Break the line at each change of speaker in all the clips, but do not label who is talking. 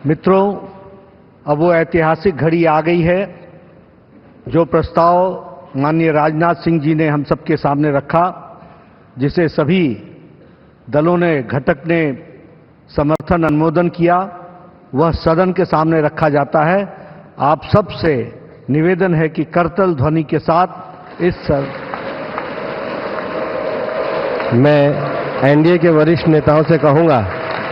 मित्रों, अब वो ऐतिहासिक घड़ी आ गई है जो प्रस्ताव माननीय राजनाथ सिंह जी ने हम सबके सामने रखा, जिसे सभी दलों ने, घटक ने समर्थन अनुमोदन किया, वह सदन के सामने रखा जाता है। आप सबसे निवेदन है कि करतल ध्वनि के साथ
मैं एनडीए के वरिष्ठ नेताओं से कहूंगा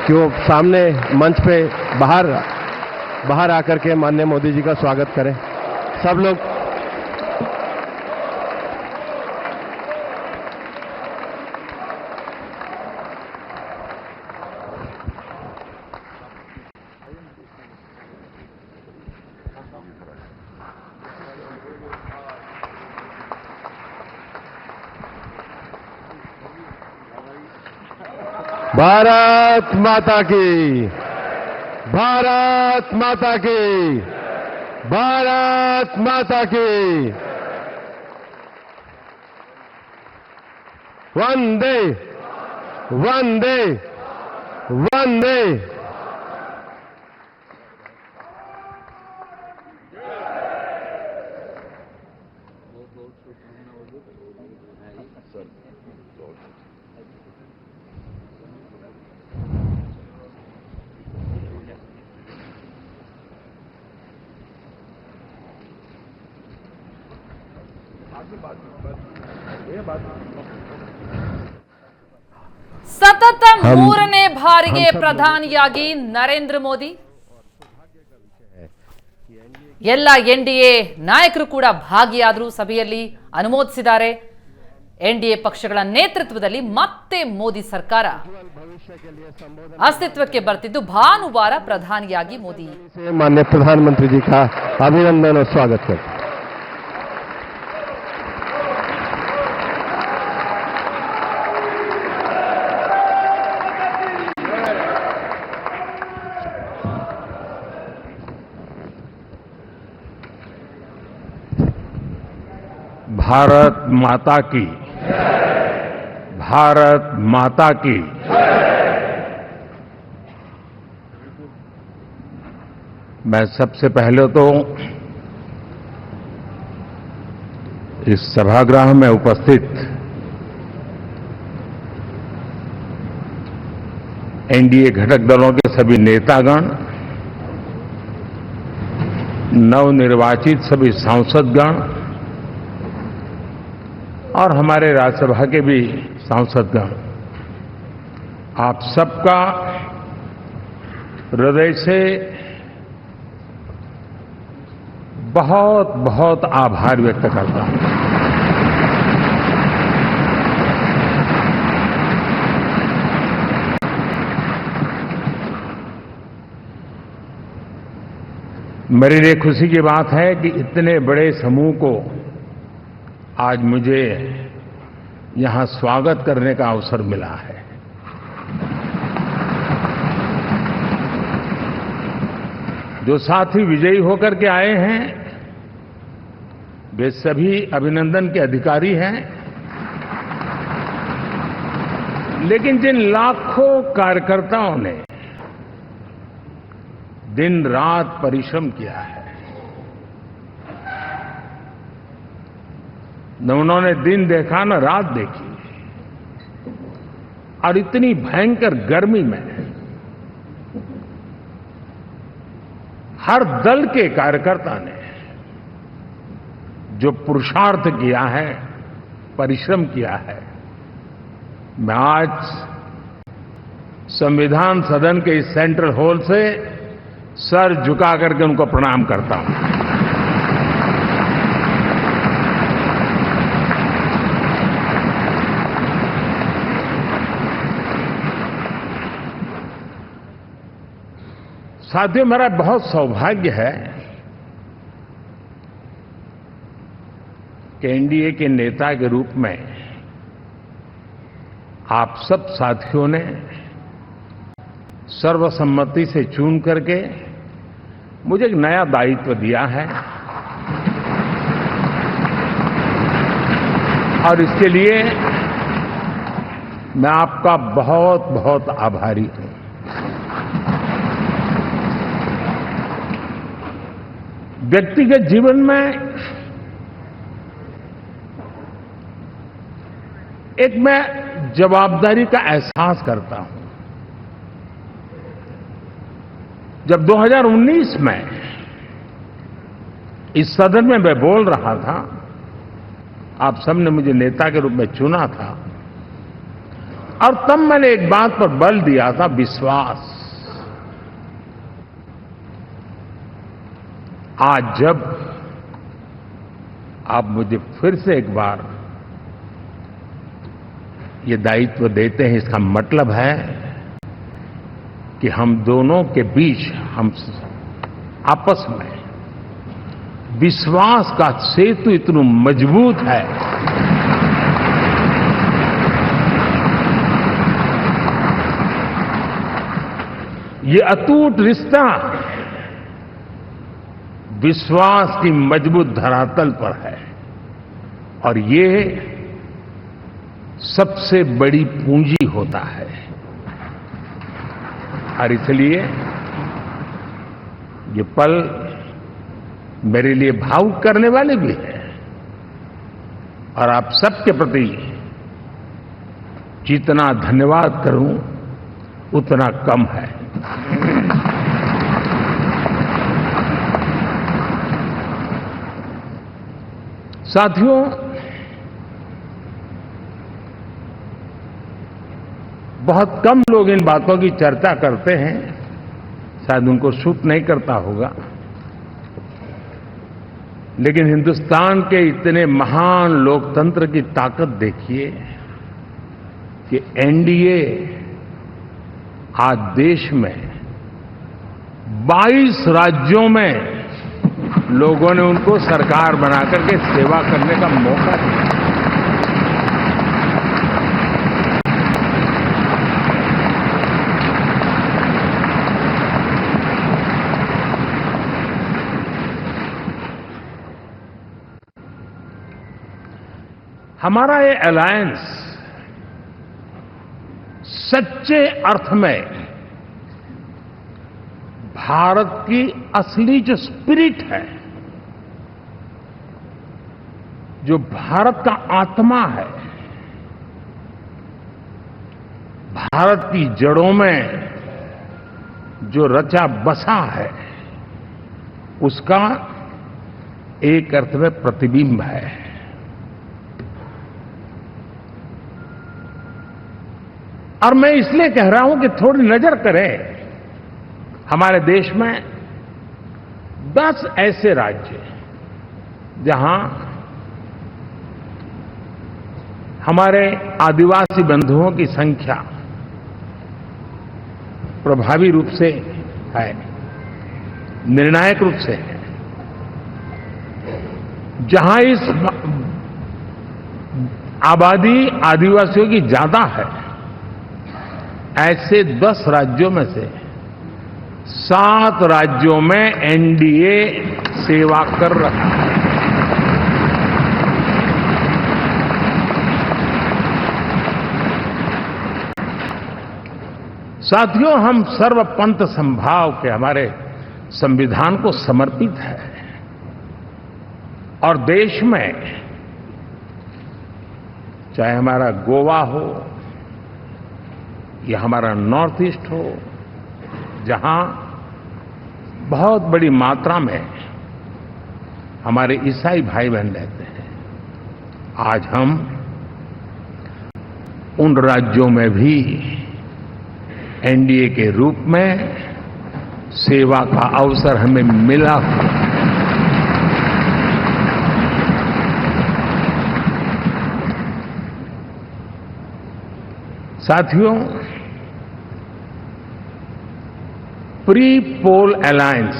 कि वो सामने मंच पे बाहर आकर के माननीय मोदी जी का स्वागत करें। सब लोग भारत माता की, भारत माता की, भारत माता की। वंदे वंदे वंदे।
ಸತತ ಮೂರನೇ ಬಾರಿಗೆ ಪ್ರಧಾನಿಯಾಗಿ ನರೇಂದ್ರ ಮೋದಿ, ಎಲ್ಲ ಎನ್ಡಿಎ ನಾಯಕರು ಕೂಡ ಭಾಗಿಯಾದರು, ಸಭೆಯಲ್ಲಿ ಅನುಮೋದಿಸಿದ್ದಾರೆ. ಎನ್ಡಿಎ ಪಕ್ಷಗಳ ನೇತೃತ್ವದಲ್ಲಿ ಮತ್ತೆ ಮೋದಿ ಸರ್ಕಾರ ಅಸ್ತಿತ್ವಕ್ಕೆ ಬರ್ತಿದ್ದು ಭಾನುವಾರ ಪ್ರಧಾನಿಯಾಗಿ ಮೋದಿ
माननीय प्रधानमंत्री जी का अभिनंदन और स्वागत करते हैं।
भारत माता की, भारत माता की। मैं सबसे पहले तो इस सभागृह में उपस्थित एनडीए घटक दलों के सभी नेतागण, नवनिर्वाचित सभी सांसदगण और हमारे राज्यसभा के भी सांसदगण, आप सबका हृदय से बहुत बहुत आभार व्यक्त करता हूं। मेरे लिए खुशी की बात है कि इतने बड़े समूह को आज मुझे यहां स्वागत करने का अवसर मिला है। जो साथी विजयी होकर के आए हैं वे सभी अभिनंदन के अधिकारी हैं, लेकिन जिन लाखों कार्यकर्ताओं ने दिन रात परिश्रम किया है, न उन्होंने दिन देखा न रात देखी, और इतनी भयंकर गर्मी में हर दल के कार्यकर्ता ने जो पुरुषार्थ किया है, परिश्रम किया है, मैं आज संविधान सदन के इस सेंट्रल हॉल से सर झुका करके उनको प्रणाम करता हूं। साथियों, मेरा बहुत सौभाग्य है कि एनडीए के नेता के रूप में आप सब साथियों ने सर्वसम्मति से चुन करके मुझे एक नया दायित्व दिया है, और इसके लिए मैं आपका बहुत बहुत आभारी हूं। व्यक्तिगत जीवन में एक मैं जवाबदारी का एहसास करता हूं। जब 2019 में इस सदन में मैं बोल रहा था, आप सबने मुझे नेता के रूप में चुना था, और तब मैंने एक बात पर बल दिया था, विश्वास। आज जब आप मुझे फिर से एक बार ये दायित्व देते हैं, इसका मतलब है कि हम दोनों के बीच, हम आपस में विश्वास का सेतु इतना मजबूत है ये अटूट रिश्ता विश्वास की मजबूत धरातल पर है, और ये सबसे बड़ी पूंजी होता है। और इसलिए ये पल मेरे लिए भावुक करने वाले भी हैं, और आप सबके प्रति जितना धन्यवाद करूं उतना कम है। साथियों, बहुत कम लोग इन बातों की चर्चा करते हैं, शायद उनको सूट नहीं करता होगा, लेकिन हिंदुस्तान के इतने महान लोकतंत्र की ताकत देखिए कि एनडीए आज देश में 22 राज्यों में लोगों ने उनको सरकार बनाकर के सेवा करने का मौका दिया। हमारा ये अलायंस सच्चे अर्थ में भारत की असली जो स्पिरिट है, जो भारत का आत्मा है, भारत की जड़ों में जो रचा बसा है, उसका एक अर्थ में प्रतिबिंब है। और मैं इसलिए कह रहा हूं कि थोड़ी नजर करें, हमारे देश में 10 ऐसे राज्य जहां हमारे आदिवासी बंधुओं की संख्या प्रभावी रूप से है, निर्णायक रूप से है, जहां इस आबादी आदिवासियों की ज्यादा है। ऐसे 10 राज्यों में से 7 राज्यों में एनडीए सेवा कर रहा है। साथियों, हम सर्वपंथ संभाव के हमारे संविधान को समर्पित है, और देश में चाहे हमारा गोवा हो या हमारा नॉर्थ ईस्ट हो, जहां बहुत बड़ी मात्रा में हमारे ईसाई भाई बहन रहते हैं, आज हम उन राज्यों में भी एनडीए के रूप में सेवा का अवसर हमें मिला। साथियों, प्री पोल अलायंस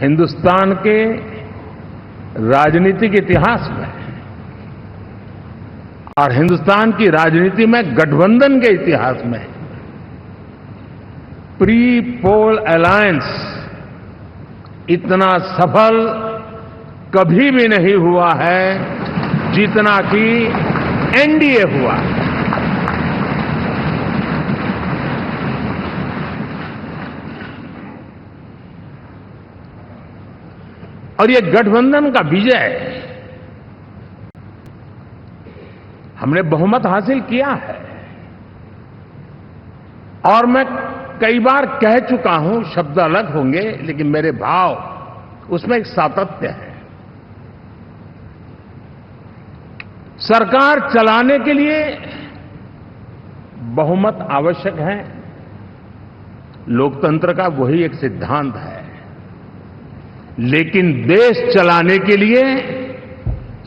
हिंदुस्तान के राजनीतिक इतिहास में और हिंदुस्तान की राजनीति में गठबंधन के इतिहास में प्री पोल अलायंस इतना सफल कभी भी नहीं हुआ है जितना कि एनडीए हुआ। और ये गठबंधन का विजय, हमने बहुमत हासिल किया है। और मैं कई बार कह चुका हूं, शब्द अलग होंगे लेकिन मेरे भाव उसमें एक सातत्य है। सरकार चलाने के लिए बहुमत आवश्यक है, लोकतंत्र का वही एक सिद्धांत है। लेकिन देश चलाने के लिए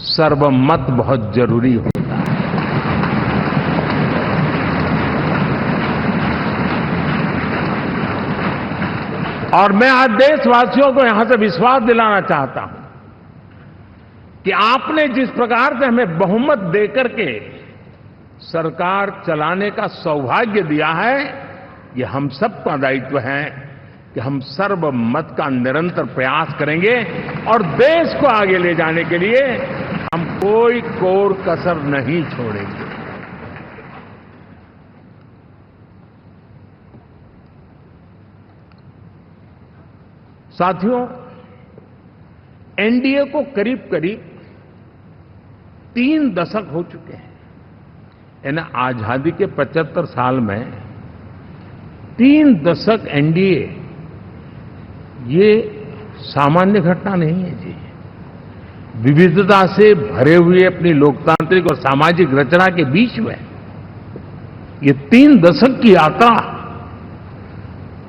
सर्वमत बहुत जरूरी होता है। और मैं आज देशवासियों को यहां से विश्वास दिलाना चाहता हूं कि आपने जिस प्रकार से हमें बहुमत देकर के सरकार चलाने का सौभाग्य दिया है, ये हम सबका दायित्व है कि हम सर्वमत का निरंतर प्रयास करेंगे और देश को आगे ले जाने के लिए हम कोई कोर कसर नहीं छोड़ेंगे। साथियों, एनडीए को करीब करीब 3 दशक हो चुके हैं। यानी आजादी के 75 साल में 3 दशक एनडीए, ये सामान्य घटना नहीं है जी। विविधता से भरे हुए अपनी लोकतांत्रिक और सामाजिक रचना के बीच में ये 3 दशक की यात्रा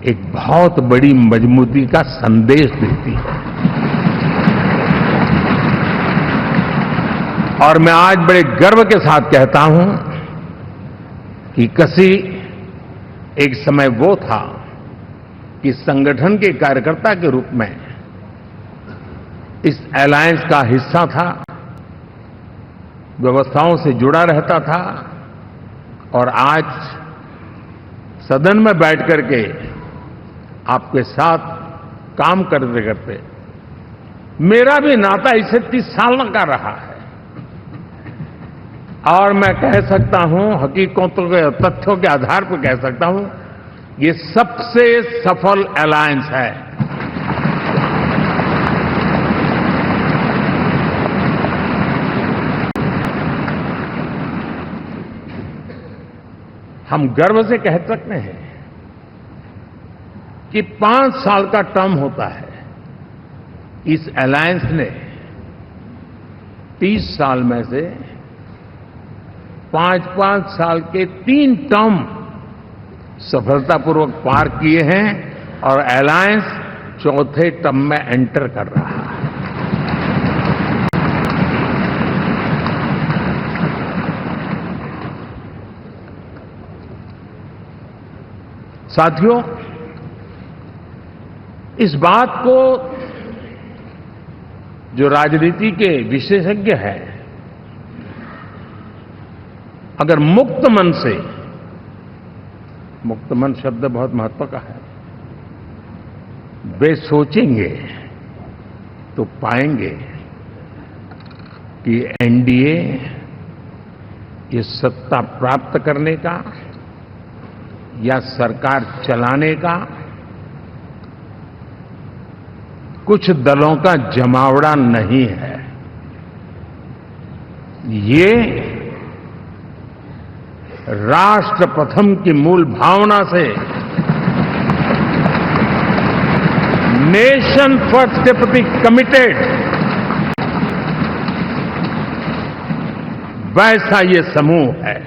एक बहुत बड़ी मजबूती का संदेश देती है। और मैं आज बड़े गर्व के साथ कहता हूं कि किसी एक समय वो था कि संगठन के कार्यकर्ता के रूप में इस अलायंस का हिस्सा था, व्यवस्थाओं से जुड़ा रहता था, और आज सदन में बैठ करके आपके साथ काम करते करते मेरा भी नाता इससे 30 साल का रहा है। और मैं कह सकता हूं, हकीकतों के तथ्यों के आधार पर कह सकता हूं, ये सबसे सफल अलायंस है। हम गर्व से कह सकते हैं कि 5 साल का टर्म होता है। इस अलायंस ने 30 साल में से 5-5 साल के 3 टर्म सफलतापूर्वक पार किए हैं और अलायंस 4थे टर्म में एंटर कर रहा है। साथियों, इस बात को जो राजनीति के विशेषज्ञ हैं, अगर मुक्त मन से, मुक्त मन शब्द बहुत महत्व का है, वे सोचेंगे तो पाएंगे कि एनडीए ये सत्ता प्राप्त करने का या सरकार चलाने का कुछ दलों का जमावड़ा नहीं है। ये राष्ट्र प्रथम की मूल भावना से, नेशन फर्स्ट के प्रति कमिटेड, वैसा ये समूह है।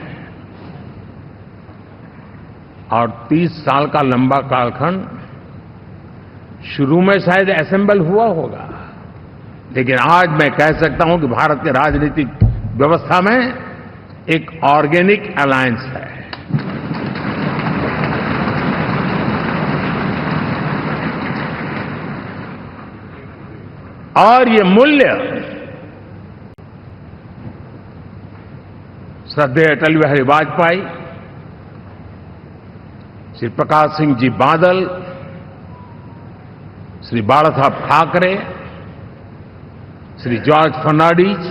और 30 साल का लंबा कालखंड शुरू में शायद असेंबल हुआ होगा, लेकिन आज मैं कह सकता हूं कि भारत के राजनीतिक व्यवस्था में एक ऑर्गेनिक अलायंस है। और ये मूल्य श्रद्धेय अटल बिहारी वाजपेयी, श्री प्रकाश सिंह जी बादल, श्री बाला साहब ठाकरे, श्री जॉर्ज फर्नांडिस,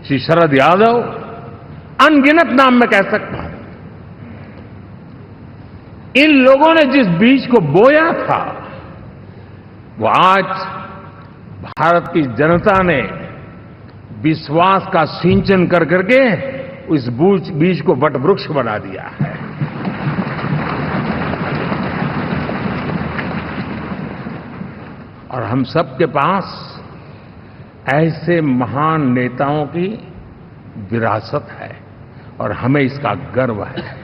श्री शरद यादव, अनगिनत नाम मैं कह सकता हूं। इन लोगों ने जिस बीज को बोया था, वो आज भारत की जनता ने विश्वास का सिंचन कर करके उस बीज को वटवृक्ष बना दिया है। और हम सबके पास ऐसे महान नेताओं की विरासत है और हमें इसका गर्व है।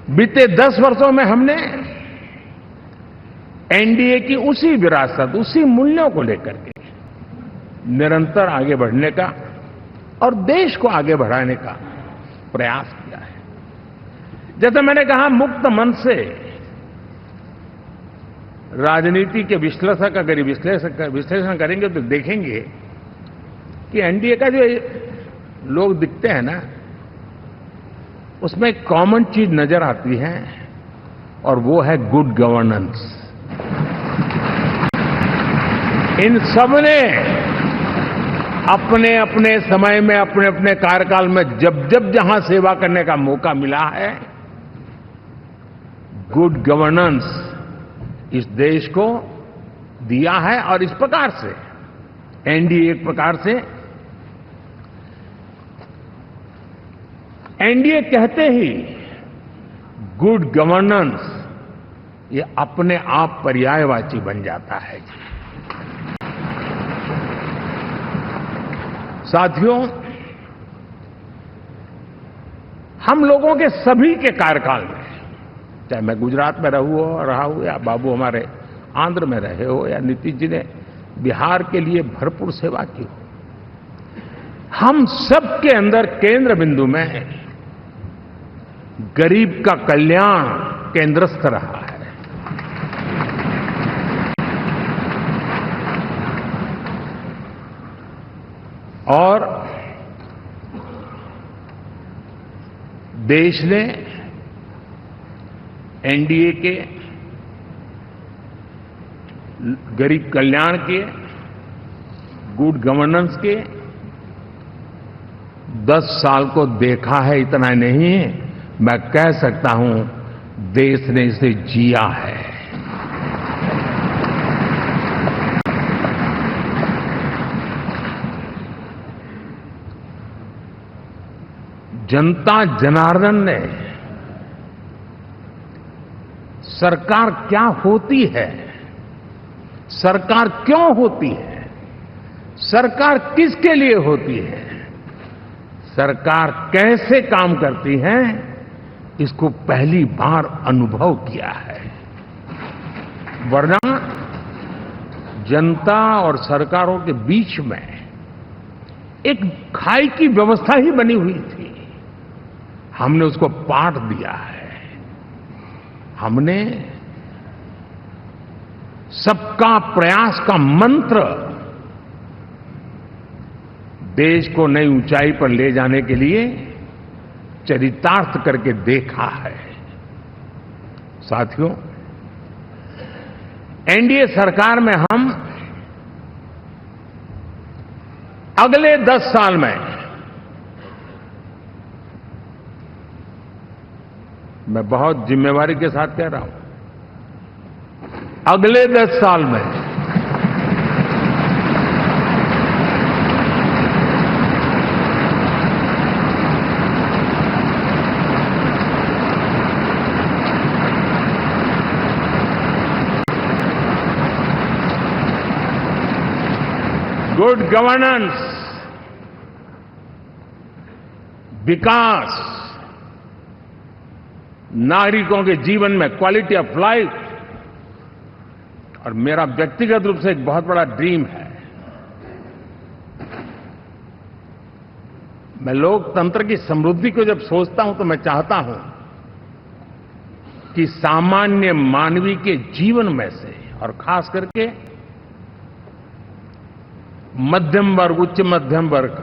बीते 10 वर्षों में हमने एनडीए की उसी विरासत, उसी मूल्यों को लेकर के निरंतर आगे बढ़ने का और देश को आगे बढ़ाने का प्रयास किया है। जैसे मैंने कहा, मुक्त मन से राजनीति के विश्लेषक अगर विश्लेषण करेंगे तो देखेंगे कि एनडीए का जो लोग दिखते हैं ना, उसमें एक कॉमन चीज नजर आती है और वो है गुड गवर्नेंस। इन सब ने अपने अपने समय में, अपने अपने कार्यकाल में जब जब जहां सेवा करने का मौका मिला है, गुड गवर्नेंस इस देश को दिया है। और इस प्रकार से एनडीए एक प्रकार से, एनडीए कहते ही गुड गवर्नेंस ये अपने आप पर्यायवाची बन जाता है। साथियों, हम लोगों के सभी के कार्यकाल में, चाहे मैं गुजरात में रहा हूं या बाबू हमारे आंध्र में रहे हो या नीतीश जी ने बिहार के लिए भरपूर सेवा की हो, हम सबके अंदर केंद्र बिंदु में गरीब का कल्याण केंद्रस्थ रहा है। और देश ने एनडीए के गरीब कल्याण के, गुड गवर्नेंस के 10 साल को देखा है। इतना नहीं, मैं कह सकता हूं देश ने इसे जिया है। जनता जनार्दन ने सरकार क्या होती है, सरकार क्यों होती है, सरकार किसके लिए होती है, सरकार कैसे काम करती है, इसको पहली बार अनुभव किया है। वरना जनता और सरकारों के बीच में एक खाई की व्यवस्था ही बनी हुई थी। हमने उसको पाठ दिया है। हमने सबका प्रयास का मंत्र देश को नई ऊंचाई पर ले जाने के लिए चरितार्थ करके देखा है। साथियों, एनडीए सरकार में हम अगले 10 साल में, मैं बहुत जिम्मेवारी के साथ कह रहा हूं, अगले 10 साल में गुड गवर्नेंस, विकास, नागरिकों के जीवन में क्वालिटी ऑफ लाइफ, और मेरा व्यक्तिगत रूप से एक बहुत बड़ा ड्रीम है, मैं लोकतंत्र की समृद्धि को जब सोचता हूं तो मैं चाहता हूं कि सामान्य मानवीय के जीवन में से, और खास करके मध्यम वर्ग, उच्च मध्यम वर्ग,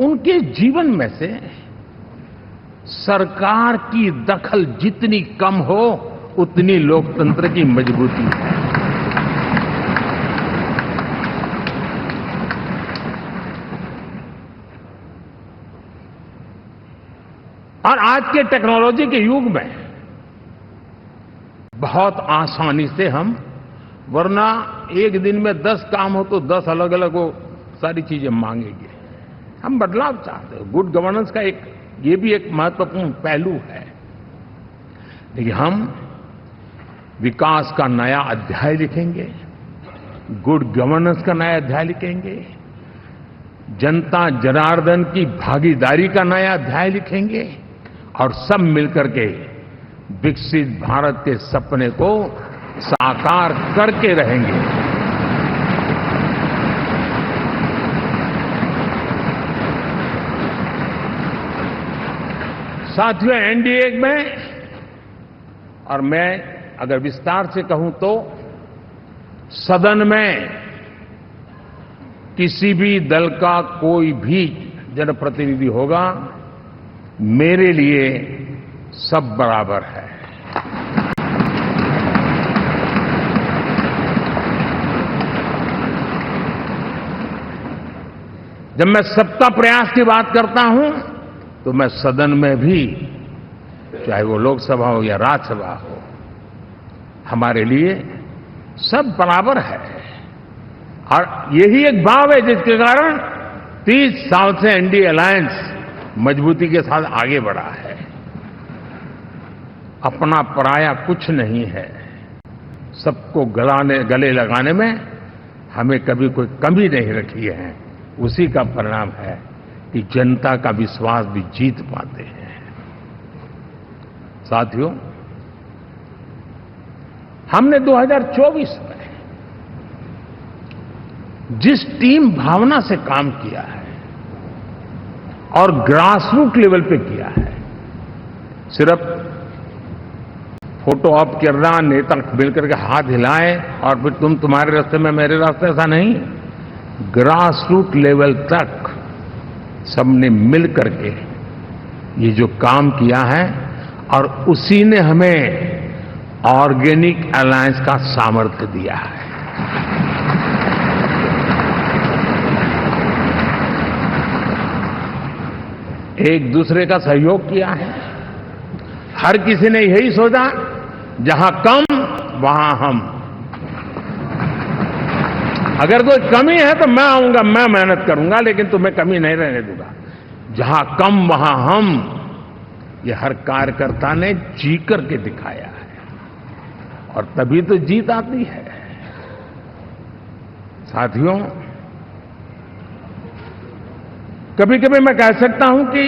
उनके जीवन में से सरकार की दखल जितनी कम हो उतनी लोकतंत्र की मजबूती है। और आज के टेक्नोलॉजी के युग में बहुत आसानी से हम वरना एक दिन में 10 काम हो तो 10 अलग अलग वो सारी चीजें मांगेंगे। हम बदलाव चाहते हैं। गुड गवर्नेंस का ये भी एक महत्वपूर्ण पहलू है। देखिए, हम विकास का नया अध्याय लिखेंगे, गुड गवर्नेंस का नया अध्याय लिखेंगे, जनता जनार्दन की भागीदारी का नया अध्याय लिखेंगे और सब मिलकर के विकसित भारत के सपने को साकार करके रहेंगे। साथियों, एनडीए में, और मैं अगर विस्तार से कहूं तो सदन में किसी भी दल का कोई भी जनप्रतिनिधि होगा, मेरे लिए सब बराबर है। जब मैं सबका प्रयास की बात करता हूं तो मैं सदन में भी, चाहे वो लोकसभा हो या राज्यसभा हो, हमारे लिए सब बराबर है। और यही एक भाव है जिसके कारण 30 साल से एनडीए अलायंस मजबूती के साथ आगे बढ़ा है। अपना पराया कुछ नहीं है। सबको गले लगाने में हमें कभी कोई कमी नहीं रखी है। उसी का परिणाम है कि जनता का विश्वास भी जीत पाते हैं। साथियों, हमने 2024 में जिस टीम भावना से काम किया है और ग्रासरूट लेवल पे किया है, सिर्फ फोटो ऑप करना, नेता मिलकर के हाथ हिलाएं और फिर तुम्हारे रास्ते में मेरे रास्ते, ऐसा नहीं। ग्रासरूट लेवल तक सबने मिल करके ये जो काम किया है और उसी ने हमें ऑर्गेनिक अलायंस का सामर्थ्य दिया है। एक दूसरे का सहयोग किया है। हर किसी ने यही सोचा, जहां कम वहां हम। अगर कोई कमी है तो मैं आऊंगा, मैं मेहनत करूंगा, लेकिन तुम्हें कमी नहीं रहने दूंगा। जहां कम वहां हम, ये हर कार्यकर्ता ने जी करके दिखाया है और तभी तो जीत आती है। साथियों, कभी कभी मैं कह सकता हूं कि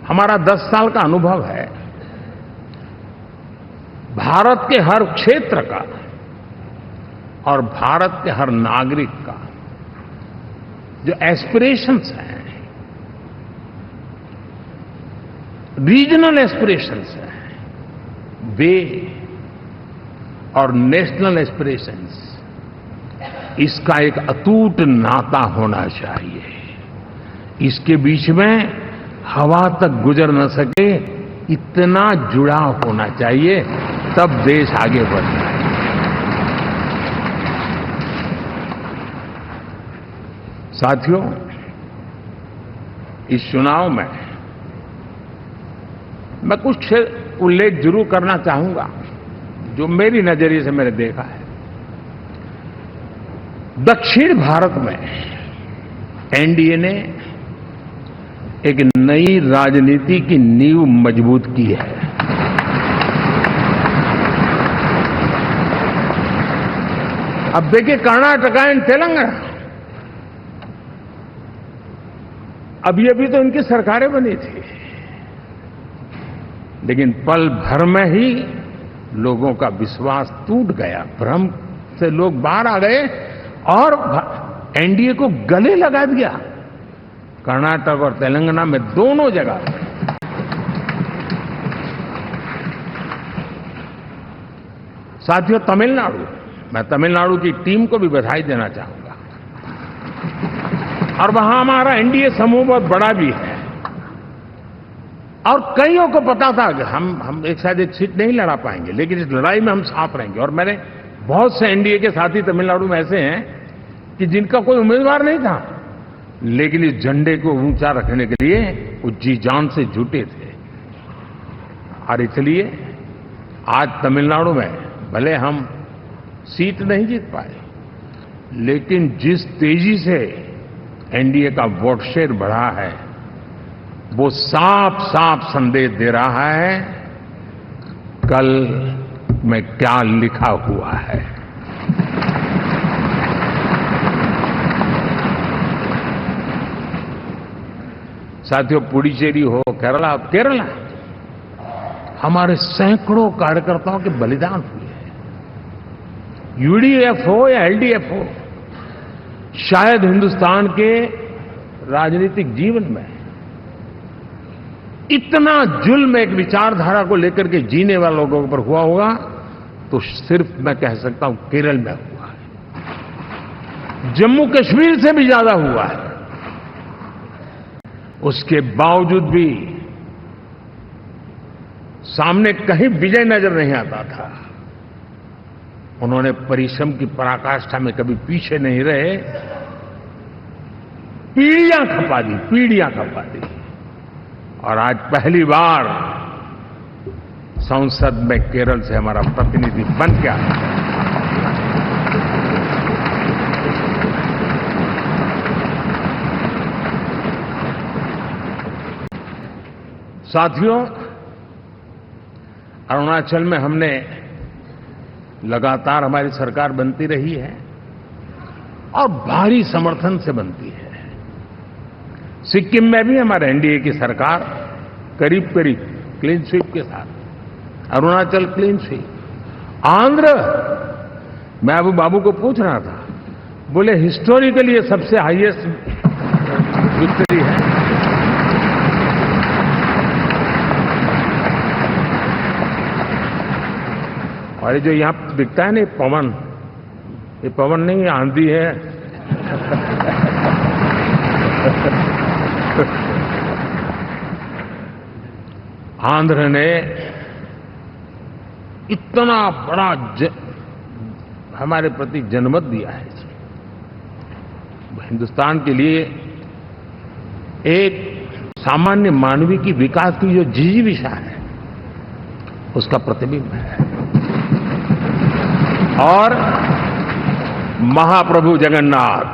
हमारा 10 साल का अनुभव है। भारत के हर क्षेत्र का और भारत के हर नागरिक का जो एस्पिरेशंस हैं, रीजनल एस्पिरेशंस हैं, वे और नेशनल एस्पिरेशंस, इसका एक अटूट नाता होना चाहिए। इसके बीच में हवा तक गुजर न सके, इतना जुड़ाव होना चाहिए, तब देश आगे बढ़ता है। साथियों, इस चुनाव में मैं कुछ उल्लेख जरूर करना चाहूंगा जो मेरी नजरिए से मैंने देखा है। दक्षिण भारत में एनडीए ने एक नई राजनीति की नींव मजबूत की है। अब देखिए, कर्नाटक एंड तेलंगाना, अभी तो इनकी सरकारें बनी थी, लेकिन पल भर में ही लोगों का विश्वास टूट गया। भ्रम से लोग बाहर आ गए और एनडीए को गले लगा दिया। कर्नाटक और तेलंगाना में दोनों जगह साथियों, तमिलनाडु, मैं तमिलनाडु की टीम को भी बधाई देना चाहूंगा। और वहां हमारा एनडीए समूह बहुत बड़ा भी है और कईयों को पता था कि हम एक शायद एक सीट नहीं लड़ा पाएंगे, लेकिन इस लड़ाई में हम साथ रहेंगे। और मैंने बहुत से एनडीए के साथी तमिलनाडु में ऐसे हैं कि जिनका कोई उम्मीदवार नहीं था, लेकिन इस झंडे को ऊंचा रखने के लिए वो जी जान से जुटे थे। और इसलिए आज तमिलनाडु में भले हम सीट नहीं जीत पाए, लेकिन जिस तेजी से एनडीए का वोट शेयर बढ़ा है, वो साफ साफ संदेश दे रहा है कल में क्या लिखा हुआ है। साथियों, पुडुचेरी हो, केरला हमारे सैकड़ों कार्यकर्ताओं के बलिदान हुए हैं। यूडीएफ हो या एलडीएफ हो, शायद हिंदुस्तान के राजनीतिक जीवन में इतना जुल्म एक विचारधारा को लेकर के जीने वाले लोगों पर हुआ होगा तो सिर्फ मैं कह सकता हूं केरल में हुआ है। जम्मू कश्मीर से भी ज्यादा हुआ है। उसके बावजूद भी सामने कहीं विजय नजर नहीं आता था। उन्होंने परिश्रम की पराकाष्ठा में कभी पीछे नहीं रहे, पीढ़ियां खपा दी। और आज पहली बार संसद में केरल से हमारा प्रतिनिधि बन के आया। साथियों, अरुणाचल में हमने लगातार हमारी सरकार बनती रही है और भारी समर्थन से बनती है। सिक्किम में भी हमारे एनडीए की सरकार करीब करीब क्लीन स्वीप के साथ, अरुणाचल क्लीन स्वीप। आंध्र, मैं अबू बाबू को पूछ रहा था, बोले हिस्टोरिकली ये सबसे हाईएस्ट विक्ट्री है। और ये जो यहां दिखता है ना पवन, ये पवन नहीं, ये आंधी है। आंध्र ने इतना बड़ा हमारे प्रति जनमत दिया है। हिंदुस्तान के लिए एक सामान्य मानवीय की विकास की जो जिजीविषा है उसका प्रतिबिंब है। और महाप्रभु जगन्नाथ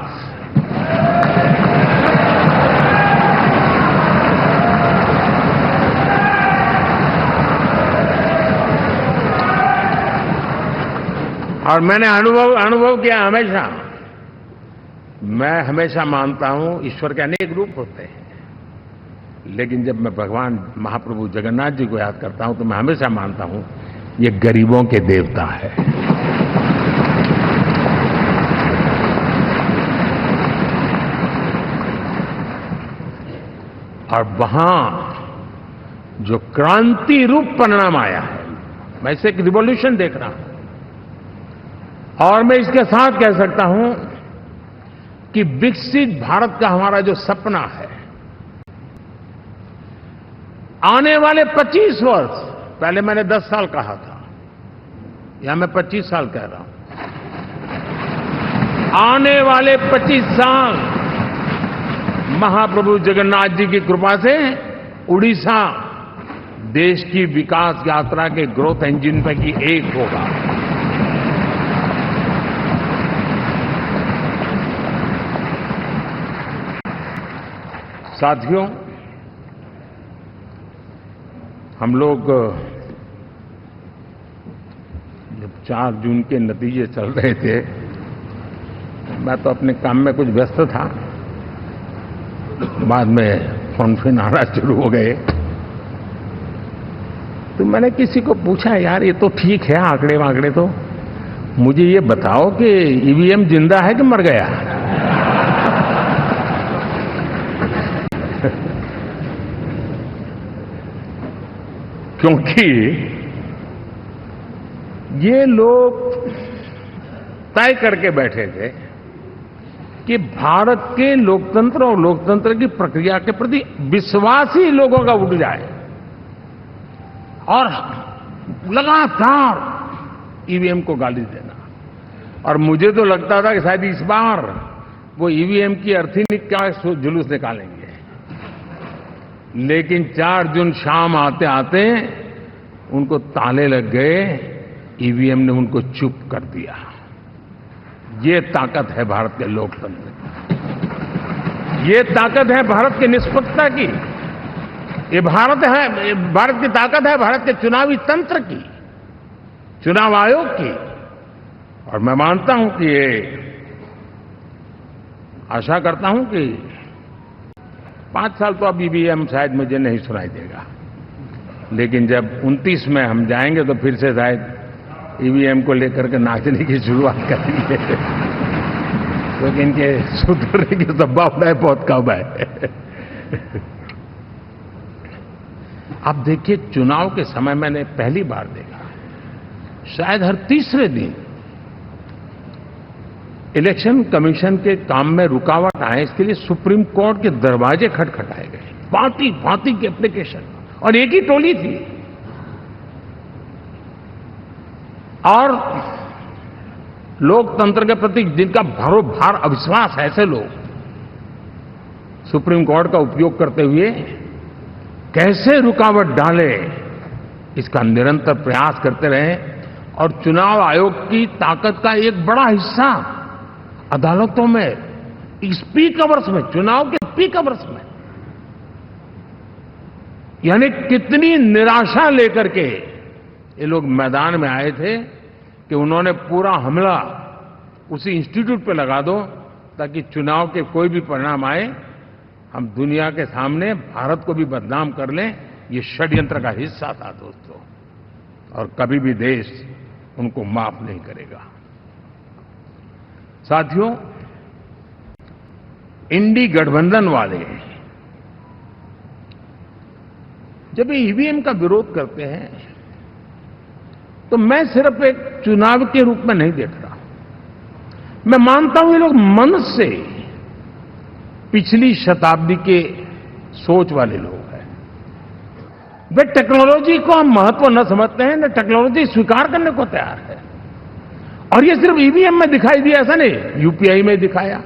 और मैंने अनुभव किया हमेशा। मैं हमेशा मानता हूं ईश्वर के अनेक रूप होते हैं, लेकिन जब मैं भगवान महाप्रभु जगन्नाथ जी को याद करता हूं तो मैं हमेशा मानता हूं ये गरीबों के देवता है। और वहां जो क्रांति रूप परिणाम आया है, मैं इसे एक रिवॉल्यूशन देख रहा हूं। और मैं इसके साथ कह सकता हूं कि विकसित भारत का हमारा जो सपना है, आने वाले 25 वर्ष, पहले मैंने 10 साल कहा था, या मैं 25 साल कह रहा हूं, आने वाले 25 साल महाप्रभु जगन्नाथ जी की कृपा से उड़ीसा देश की विकास यात्रा के ग्रोथ इंजन में की एक होगा। साथियों, हम लोग जब 4 जून के नतीजे चल रहे थे, मैं तो अपने काम में कुछ व्यस्त था, बाद में फोन आना शुरू हो गए। तो मैंने किसी को पूछा, यार ये तो ठीक है आंकड़े वांकड़े, तो मुझे ये बताओ कि ईवीएम जिंदा है कि मर गया? क्योंकि ये लोग तय करके बैठे थे कि भारत के लोकतंत्र और लोकतंत्र की प्रक्रिया के प्रति विश्वास ही लोगों का उठ जाए, और लगातार ईवीएम को गाली देना। और मुझे तो लगता था कि शायद इस बार वो ईवीएम की अर्थी का जुलूस निकालेंगे, लेकिन 4 जून शाम आते आते उनको ताले लग गए, ईवीएम ने उनको चुप कर दिया। ये ताकत है भारत के लोकतंत्र की, ये ताकत है भारत की निष्पक्षता की, ये भारत की ताकत है भारत के चुनावी तंत्र की, चुनाव आयोग की। और मैं मानता हूं कि ये आशा करता हूं कि 5 साल तो अब ईवीएम शायद मुझे नहीं सुनाई देगा, लेकिन जब 29 में हम जाएंगे तो फिर से शायद ईवीएम को लेकर के नाचने की शुरुआत करेंगे, क्योंकि इनके सुधरने की संभावनाएं बहुत कम है। आप देखिए, चुनाव के समय मैंने पहली बार देखा, शायद हर तीसरे दिन इलेक्शन कमीशन के काम में रुकावट आए, इसके लिए सुप्रीम कोर्ट के दरवाजे खटखटाए गए, भांति भांति की एप्लीकेशन, और एक ही टोली थी। और लोकतंत्र के प्रति जिनका भरोभार अविश्वास है, ऐसे लोग सुप्रीम कोर्ट का उपयोग करते हुए कैसे रुकावट डाले, इसका निरंतर प्रयास करते रहे। और चुनाव आयोग की ताकत का एक बड़ा हिस्सा अदालतों में, इस पीक आवर्स में, चुनाव के पीक आवर्स में, यानी कितनी निराशा लेकर के ये लोग मैदान में आए थे कि उन्होंने पूरा हमला उसी इंस्टीट्यूट पे लगा दो ताकि चुनाव के कोई भी परिणाम आए, हम दुनिया के सामने भारत को भी बदनाम कर लें। ये षड्यंत्र का हिस्सा था दोस्तों, और कभी भी देश उनको माफ नहीं करेगा। साथियों, इंडी गठबंधन वाले जब ये ईवीएम का विरोध करते हैं तो मैं सिर्फ एक चुनाव के रूप में नहीं देख रहा। मैं मानता हूं ये लोग मन से पिछली शताब्दी के सोच वाले लोग हैं। वे टेक्नोलॉजी को हम महत्व न समझते हैं, न टेक्नोलॉजी स्वीकार करने को तैयार है। और ये सिर्फ ईवीएम में दिखाई दिया ऐसा नहीं, यूपीआई में दिखाया।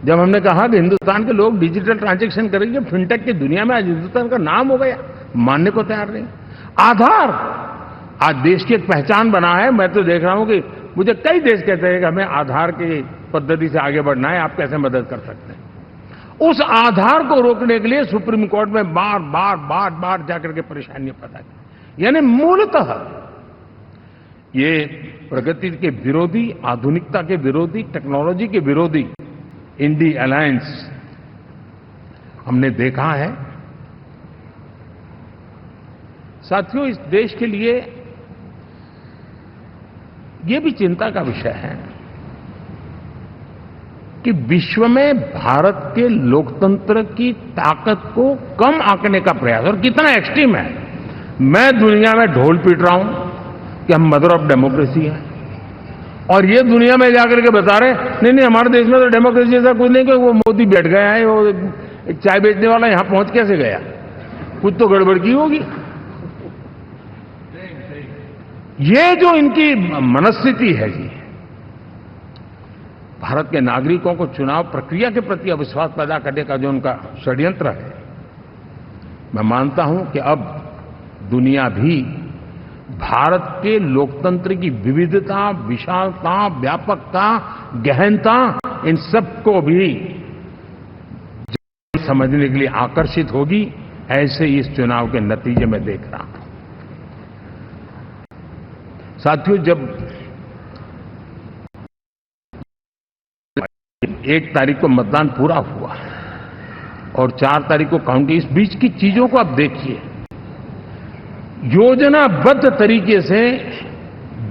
जब हमने कहा कि हिंदुस्तान के लोग डिजिटल ट्रांजैक्शन करेंगे, फिनटेक की दुनिया में आज हिंदुस्तान का नाम हो गया, मानने को तैयार नहीं। आधार आज देश की एक पहचान बना है। मैं तो देख रहा हूं कि मुझे कई देश कहते हैं कि हमें आधार की पद्धति से आगे बढ़ना है, आप कैसे मदद कर सकते हैं। उस आधार को रोकने के लिए सुप्रीम कोर्ट में बार बार जाकर के परेशानियां पैदा की। यानी मूलतः ये प्रगति के विरोधी, आधुनिकता के विरोधी, टेक्नोलॉजी के विरोधी इंडी अलायंस हमने देखा है। साथियों, इस देश के लिए ये भी चिंता का विषय है कि विश्व में भारत के लोकतंत्र की ताकत को कम आंकने का प्रयास, और कितना एक्सट्रीम है। मैं दुनिया में ढोल पीट रहा हूं कि हम मदर ऑफ डेमोक्रेसी है, और ये दुनिया में जाकर के बता रहे नहीं हमारे देश में तो डेमोक्रेसी जैसा कुछ नहीं, कि वो मोदी बैठ गया है, वो एक चाय बेचने वाला यहां पहुंच कैसे गया, कुछ तो गड़बड़ की होगी। ये जो इनकी मनस्थिति है जी, भारत के नागरिकों को चुनाव प्रक्रिया के प्रति अविश्वास पैदा करने का जो उनका षड्यंत्र है, मैं मानता हूं कि अब दुनिया भी भारत के लोकतंत्र की विविधता, विशालता, व्यापकता, गहनता, इन सबको भी समझने के लिए आकर्षित होगी। ऐसे इस चुनाव के नतीजे में देख रहा हूं। साथियों, जब 1 तारीख को मतदान पूरा हुआ और 4 तारीख को काउंटिंग, इस बीच की चीजों को आप देखिए। योजनाबद्ध तरीके से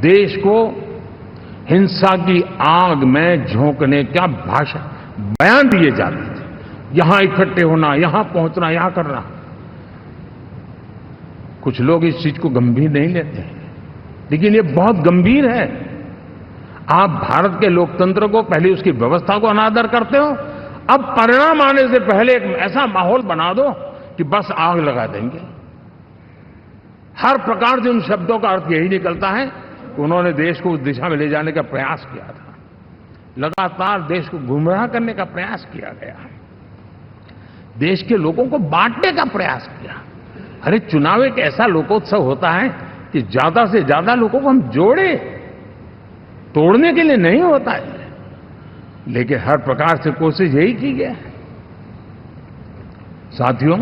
देश को हिंसा की आग में झोंकने का बयान दिए जाते थे। यहां इकट्ठे होना, यहां पहुंचना, यहां करना। कुछ लोग इस चीज को गंभीर नहीं लेते हैं, लेकिन ये बहुत गंभीर है। आप भारत के लोकतंत्र को, पहले उसकी व्यवस्था को अनादर करते हो, अब परिणाम आने से पहले एक ऐसा माहौल बना दो कि बस आग लगा देंगे। हर प्रकार से उन शब्दों का अर्थ यही निकलता है कि उन्होंने देश को उस दिशा में ले जाने का प्रयास किया था। लगातार देश को गुमराह करने का प्रयास किया गया, देश के लोगों को बांटने का प्रयास किया। अरे, चुनाव एक ऐसा लोकोत्सव होता है कि ज्यादा से ज्यादा लोगों को हम जोड़े, तोड़ने के लिए नहीं होता है, लेकिन हर प्रकार से कोशिश यही की है। साथियों,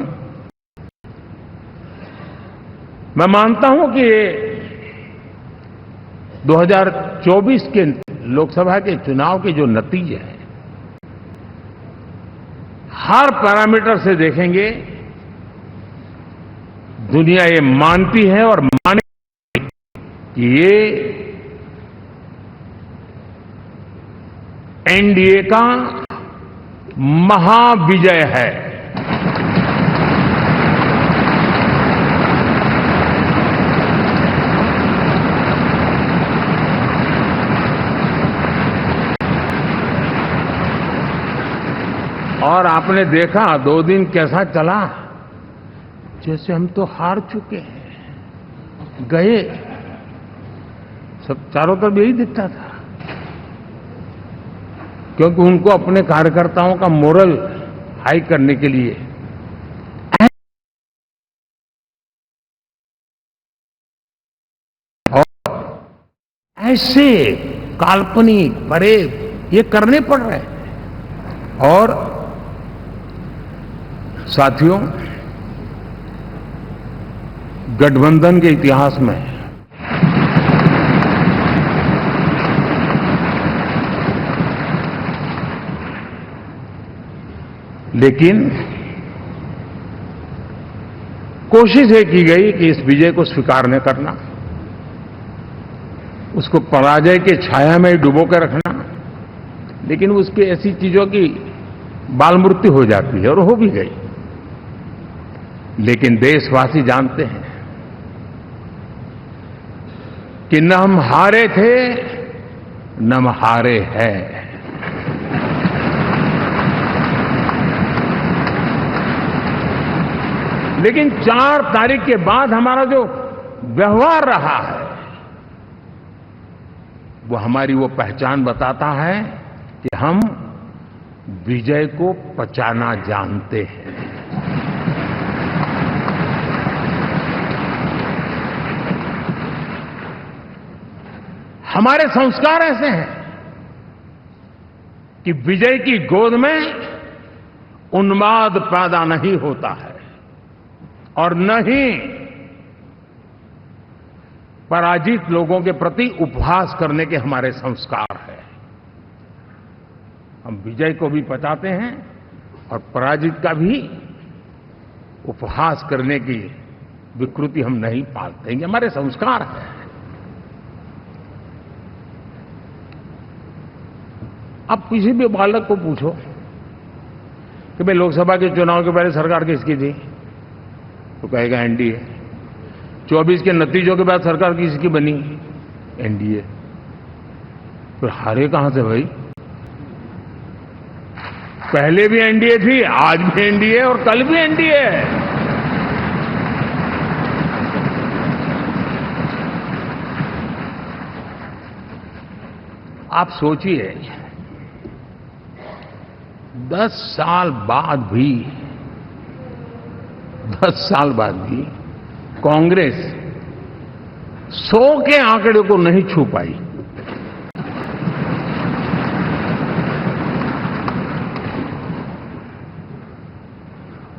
मैं मानता हूं कि 2024 के लोकसभा के चुनाव के जो नतीजे हैं, हर पैरामीटर से देखेंगे, दुनिया ये मानती है और मानेगी कि ये एनडीए का महाविजय है। और आपने देखा 2 दिन कैसा चला, जैसे हम तो हार चुके हैं, गए, सब चारों तरफ यही दिखता था, क्योंकि उनको अपने कार्यकर्ताओं का मोरल हाई करने के लिए और ऐसे काल्पनिक परेड ये करने पड़ रहे हैं। और साथियों, गठबंधन के इतिहास में लेकिन कोशिश ये की गई कि इस विजय को स्वीकार न करना, उसको पराजय के छाया में डुबो कर रखना, लेकिन उसकी ऐसी चीजों की बाल मृत्यु हो जाती है, और हो भी गई। लेकिन देशवासी जानते हैं कि न हम हारे थे न हम हारे हैं। लेकिन 4 तारीख के बाद हमारा जो व्यवहार रहा है, वो हमारी वो पहचान बताता है कि हम विजय को पचाना जानते हैं। हमारे संस्कार ऐसे हैं कि विजय की गोद में उन्माद पैदा नहीं होता है, और न ही पराजित लोगों के प्रति उपहास करने के हमारे संस्कार है। हम विजय को भी पचाते हैं और पराजित का भी उपहास करने की विकृति हम नहीं पालते, ये हमारे संस्कार है। अब किसी भी बालक को पूछो कि भाई लोकसभा के चुनाव के पहले सरकार किसकी थी, तो कहेगा एनडीए। 24 के नतीजों के बाद सरकार किसकी बनी, एनडीए। फिर हारे कहां से भाई? पहले भी एनडीए थी, आज भी एनडीए और कल भी एनडीए है। आप सोचिए, 10 साल बाद भी कांग्रेस 100 के आंकड़े को नहीं छू पाई।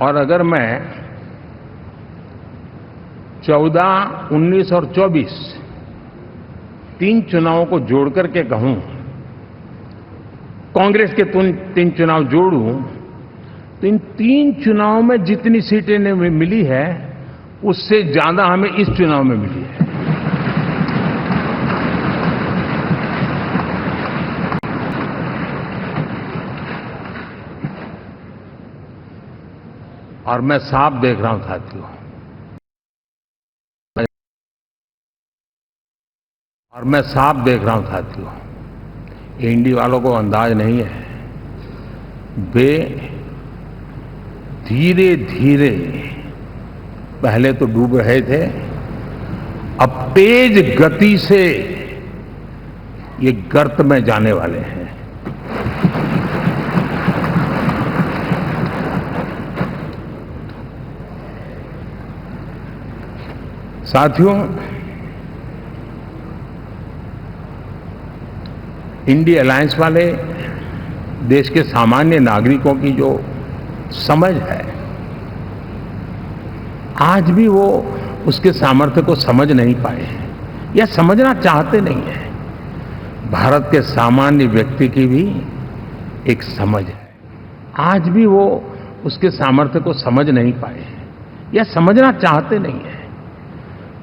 और अगर मैं 14, 19 और 24 3 चुनावों को जोड़ करके कहूं, कांग्रेस के 3 चुनाव जोड़ूं, तो इन 3 चुनावों में जितनी सीटें मिली है उससे ज्यादा हमें इस चुनाव में मिली है। और मैं साफ देख रहा हूं साथियों, एनडीए वालों को अंदाज नहीं है। वे धीरे धीरे पहले तो डूब रहे थे, अब तेज गति से ये गर्त में जाने वाले हैं। साथियों, इंडिया अलायंस वाले देश के सामान्य नागरिकों की जो समझ है, आज भी वो उसके सामर्थ्य को समझ नहीं पाए हैं या समझना चाहते नहीं है। भारत के सामान्य व्यक्ति की भी एक समझ है, आज भी वो उसके सामर्थ्य को समझ नहीं पाए हैं या समझना चाहते नहीं है।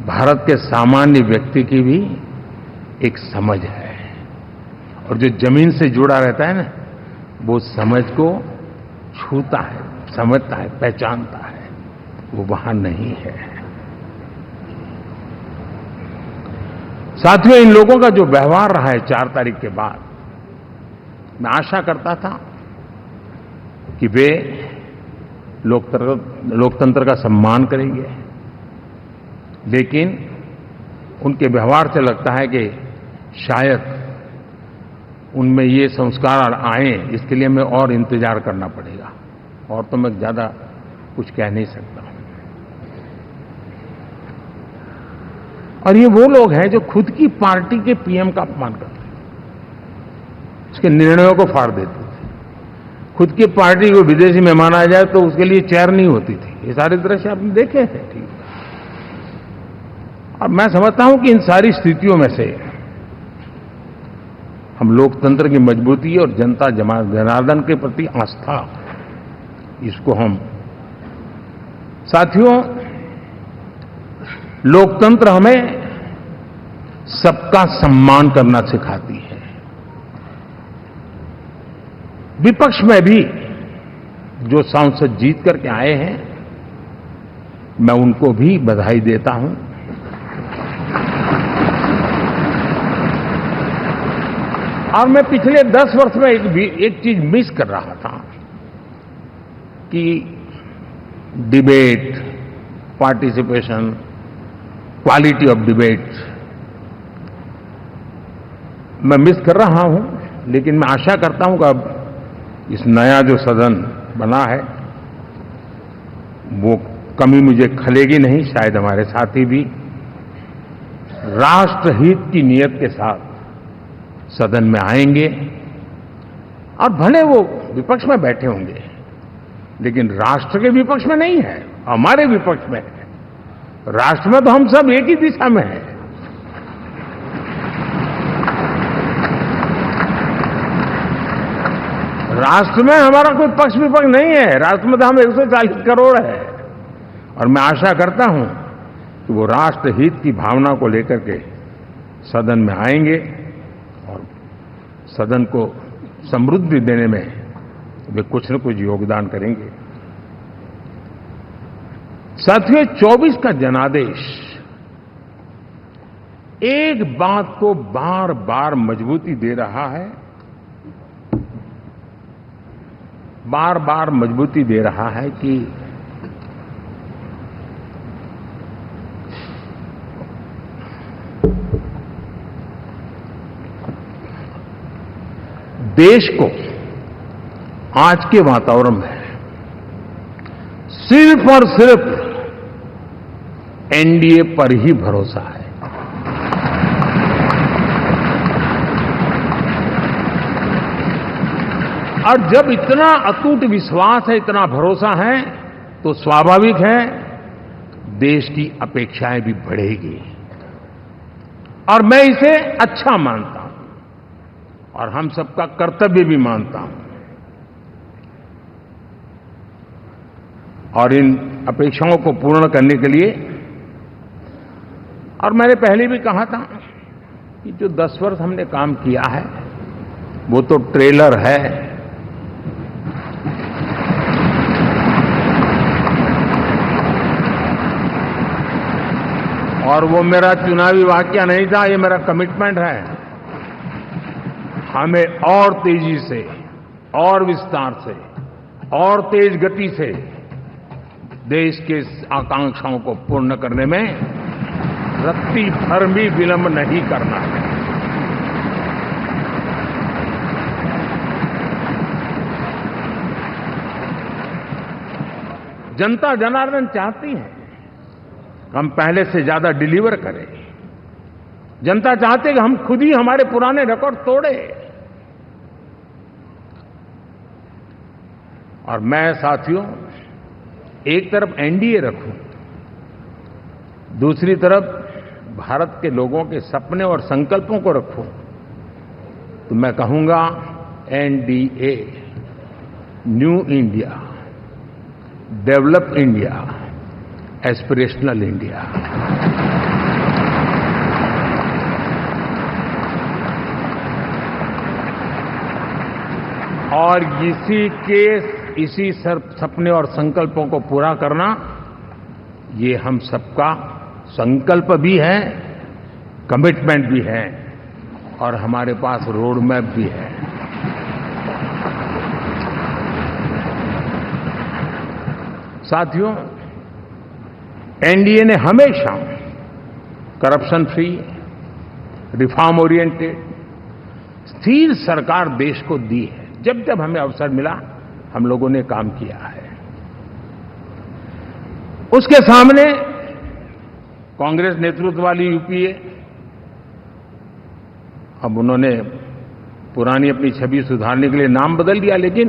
भारत के सामान्य व्यक्ति की भी एक समझ है, और जो जमीन से जुड़ा रहता है ना, वो समझ को छूता है, समझता है, पहचानता है, वो वहां नहीं है। साथियों, इन लोगों का जो व्यवहार रहा है 4 तारीख के बाद, मैं आशा करता था कि वे लोकतंत्र का सम्मान करेंगे, लेकिन उनके व्यवहार से लगता है कि शायद उनमें ये संस्कार आए, इसके लिए हमें और इंतजार करना पड़ेगा, और तो मैं ज्यादा कुछ कह नहीं सकता। और ये वो लोग हैं जो खुद की पार्टी के पीएम का अपमान करते हैं, उसके निर्णयों को फाड़ देते थे। खुद की पार्टी को विदेशी मेहमान आ जाए तो उसके लिए चेयर नहीं होती थी। ये सारे दृश्य आपने देखे हैं, ठीक। और मैं समझता हूं कि इन सारी स्थितियों में से हम लोकतंत्र की मजबूती और जनता जनार्दन के प्रति आस्था, इसको हम, साथियों, लोकतंत्र हमें सबका सम्मान करना सिखाती है। विपक्ष में भी जो सांसद जीत करके आए हैं, मैं उनको भी बधाई देता हूं। और मैं पिछले 10 वर्ष में एक चीज मिस कर रहा था कि debate, participation, quality of debate मैं मिस कर रहा हूं। लेकिन मैं आशा करता हूं कि अब इस नया जो सदन बना है, वो कमी मुझे खलेगी नहीं। शायद हमारे साथी भी राष्ट्रहित की नीयत के साथ सदन में आएंगे, और भले वो विपक्ष में बैठे होंगे, लेकिन राष्ट्र के विपक्ष में नहीं है, हमारे विपक्ष में है। राष्ट्र में तो हम सब एक ही दिशा में हैं। राष्ट्र में हमारा कोई पक्ष विपक्ष नहीं है, राष्ट्र में तो हम 140 करोड़ है। और मैं आशा करता हूं कि वो राष्ट्रहित की भावना को लेकर के सदन में आएंगे और सदन को समृद्धि देने में वे कुछ न कुछ योगदान करेंगे। साथियों, 24 का जनादेश एक बात को बार बार मजबूती दे रहा है, बार बार मजबूती दे रहा है कि देश को आज के वातावरण में सिर्फ और सिर्फ एनडीए पर ही भरोसा है। और जब इतना अटूट विश्वास है, इतना भरोसा है, तो स्वाभाविक है देश की अपेक्षाएं भी बढ़ेगी। और मैं इसे अच्छा मानता हूं और हम सबका कर्तव्य भी मानता हूं। और इन अपेक्षाओं को पूर्ण करने के लिए, और मैंने पहले भी कहा था कि जो 10 वर्ष हमने काम किया है वो तो ट्रेलर है। और वो मेरा चुनावी वाक्य नहीं था, ये मेरा कमिटमेंट है। हमें और तेजी से, और विस्तार से, और तेज गति से देश के आकांक्षाओं को पूर्ण करने में रत्ती भर भी विलंब नहीं करना है। जनता जनार्दन चाहती है हम पहले से ज्यादा डिलीवर करें। जनता चाहती है कि हम खुद ही हमारे पुराने रिकॉर्ड तोड़े। और मैं साथियों एक तरफ एनडीए रखूं, दूसरी तरफ भारत के लोगों के सपने और संकल्पों को रखूं, तो मैं कहूंगा NDA, new India, develop India, aspirational India. और इसी सपने और संकल्पों को पूरा करना, ये हम सबका संकल्प भी है, कमिटमेंट भी है, और हमारे पास रोड मैप भी है। साथियों, एनडीए ने हमेशा करप्शन फ्री, रिफॉर्म ओरिएंटेड, स्थिर सरकार देश को दी है। जब जब हमें अवसर मिला हम लोगों ने काम किया है। उसके सामने कांग्रेस नेतृत्व वाली यूपीए, अब उन्होंने पुरानी अपनी छवि सुधारने के लिए नाम बदल दिया, लेकिन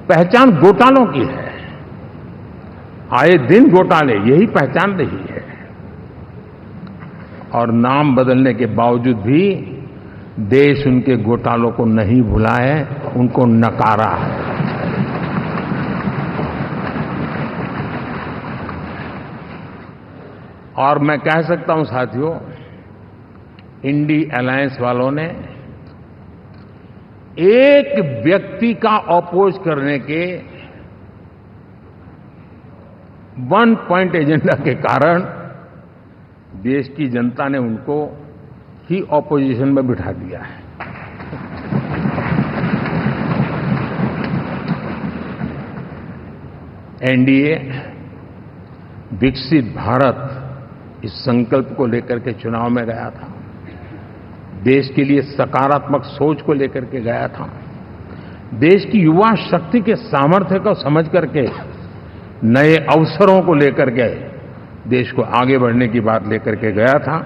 पहचान घोटालों की है। आए दिन घोटाले, यही पहचान रही है। और नाम बदलने के बावजूद भी देश उनके घोटालों को नहीं भुला है, उनको नकारा है। और मैं कह सकता हूं साथियों, इंडी अलायंस वालों ने एक व्यक्ति का अपोज करने के वन पॉइंट एजेंडा के कारण देश की जनता ने उनको ही ऑपोजिशन में बिठा दिया है। एनडीए विकसित भारत इस संकल्प को लेकर के चुनाव में गया था, देश के लिए सकारात्मक सोच को लेकर के गया था, देश की युवा शक्ति के सामर्थ्य को समझ करके नए अवसरों को लेकर के देश को आगे बढ़ने की बात लेकर के गया था।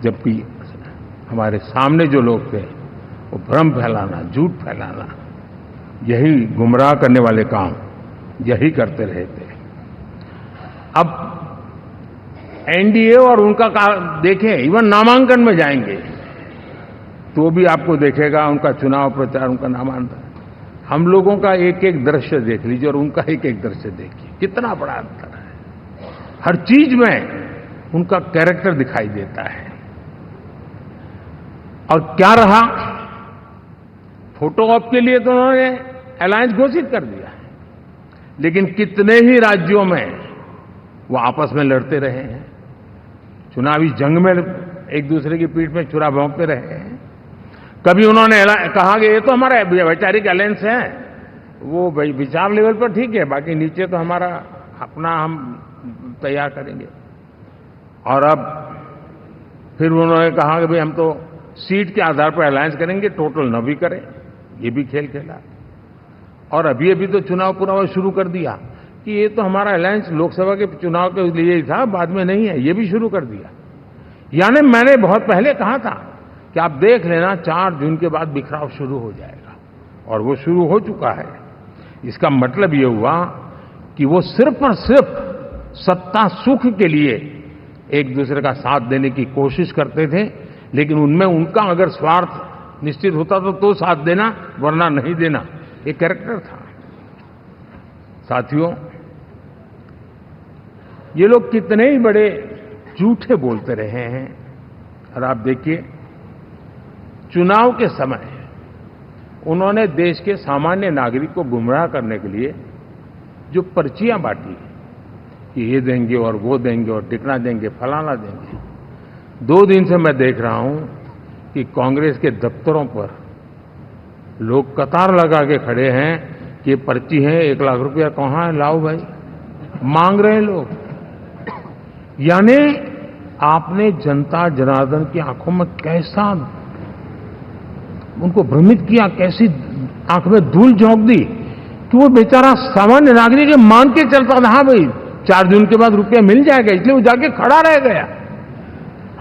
जबकि हमारे सामने जो लोग थे वो भ्रम फैलाना, झूठ फैलाना, यही गुमराह करने वाले काम यही करते रहे थे। अब एनडीए और उनका देखें, इवन नामांकन में जाएंगे तो भी आपको देखेगा उनका चुनाव प्रचार, उनका नामांकन, हम लोगों का एक एक दृश्य देख लीजिए और उनका एक एक दृश्य देखिए, कितना बड़ा अंतर है। हर चीज में उनका कैरेक्टर दिखाई देता है। और क्या रहा, फोटो ऑप के लिए तो उन्होंने अलायंस घोषित कर दिया, लेकिन कितने ही राज्यों में वो आपस में लड़ते रहे हैं, चुनावी जंग में एक दूसरे की पीठ में छुरा भोंकते रहे हैं। कभी उन्होंने कहा कि ये तो हमारा वैचारिक अलायंस है, वो विचार लेवल पर ठीक है, बाकी नीचे तो हमारा अपना हम तैयार करेंगे। और अब फिर उन्होंने कहा कि भाई हम तो सीट के आधार पर अलायंस करेंगे, टोटल न भी करें, ये भी खेल खेला। और अभी अभी तो चुनाव पूरा शुरू कर दिया कि ये तो हमारा अलायंस लोकसभा के चुनाव के लिए ही था, बाद में नहीं है, ये भी शुरू कर दिया। यानी मैंने बहुत पहले कहा था कि आप देख लेना 4 जून के बाद बिखराव शुरू हो जाएगा, और वो शुरू हो चुका है। इसका मतलब ये हुआ कि वो सिर्फ और सिर्फ सत्ता सुख के लिए एक दूसरे का साथ देने की कोशिश करते थे, लेकिन उनमें उनका अगर स्वार्थ निश्चित होता तो साथ देना, वरना नहीं देना, ये कैरेक्टर था। साथियों, ये लोग कितने ही बड़े झूठे बोलते रहे हैं। और आप देखिए, चुनाव के समय उन्होंने देश के सामान्य नागरिक को गुमराह करने के लिए जो पर्चियां बांटी कि ये देंगे और वो देंगे और टिकना देंगे, फलाना देंगे, 2 दिन से मैं देख रहा हूं कि कांग्रेस के दफ्तरों पर लोग कतार लगा के खड़े हैं कि पर्ची है, 1 लाख रुपया कहां है, लाओ भाई, मांग रहे हैं लोग। यानी आपने जनता जनार्दन की आंखों में कैसा उनको भ्रमित किया, कैसी आंख में धूल झोंक दी कि वो बेचारा सामान्य नागरिक मान के चलता था, हाँ भाई 4 जून के बाद रुपया मिल जाएगा, इसलिए वो जाके खड़ा रह गया।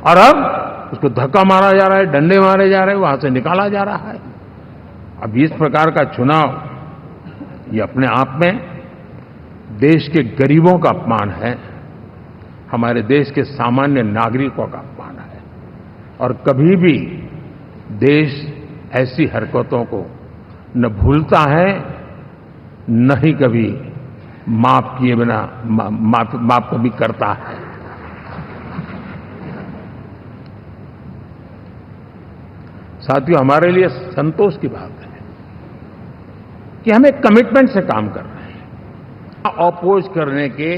और अब उसको धक्का मारा जा रहा है, डंडे मारे जा रहे हैं, वहां से निकाला जा रहा है। अब इस प्रकार का चुनाव ये अपने आप में देश के गरीबों का अपमान है, हमारे देश के सामान्य नागरिकों का अपमान है। और कभी भी देश ऐसी हरकतों को न भूलता है, न ही कभी माफ किए बिना माफ कभी करता है। साथियों, हमारे लिए संतोष की बात है कि हम एक कमिटमेंट से काम कर रहे हैं। अपोज करने के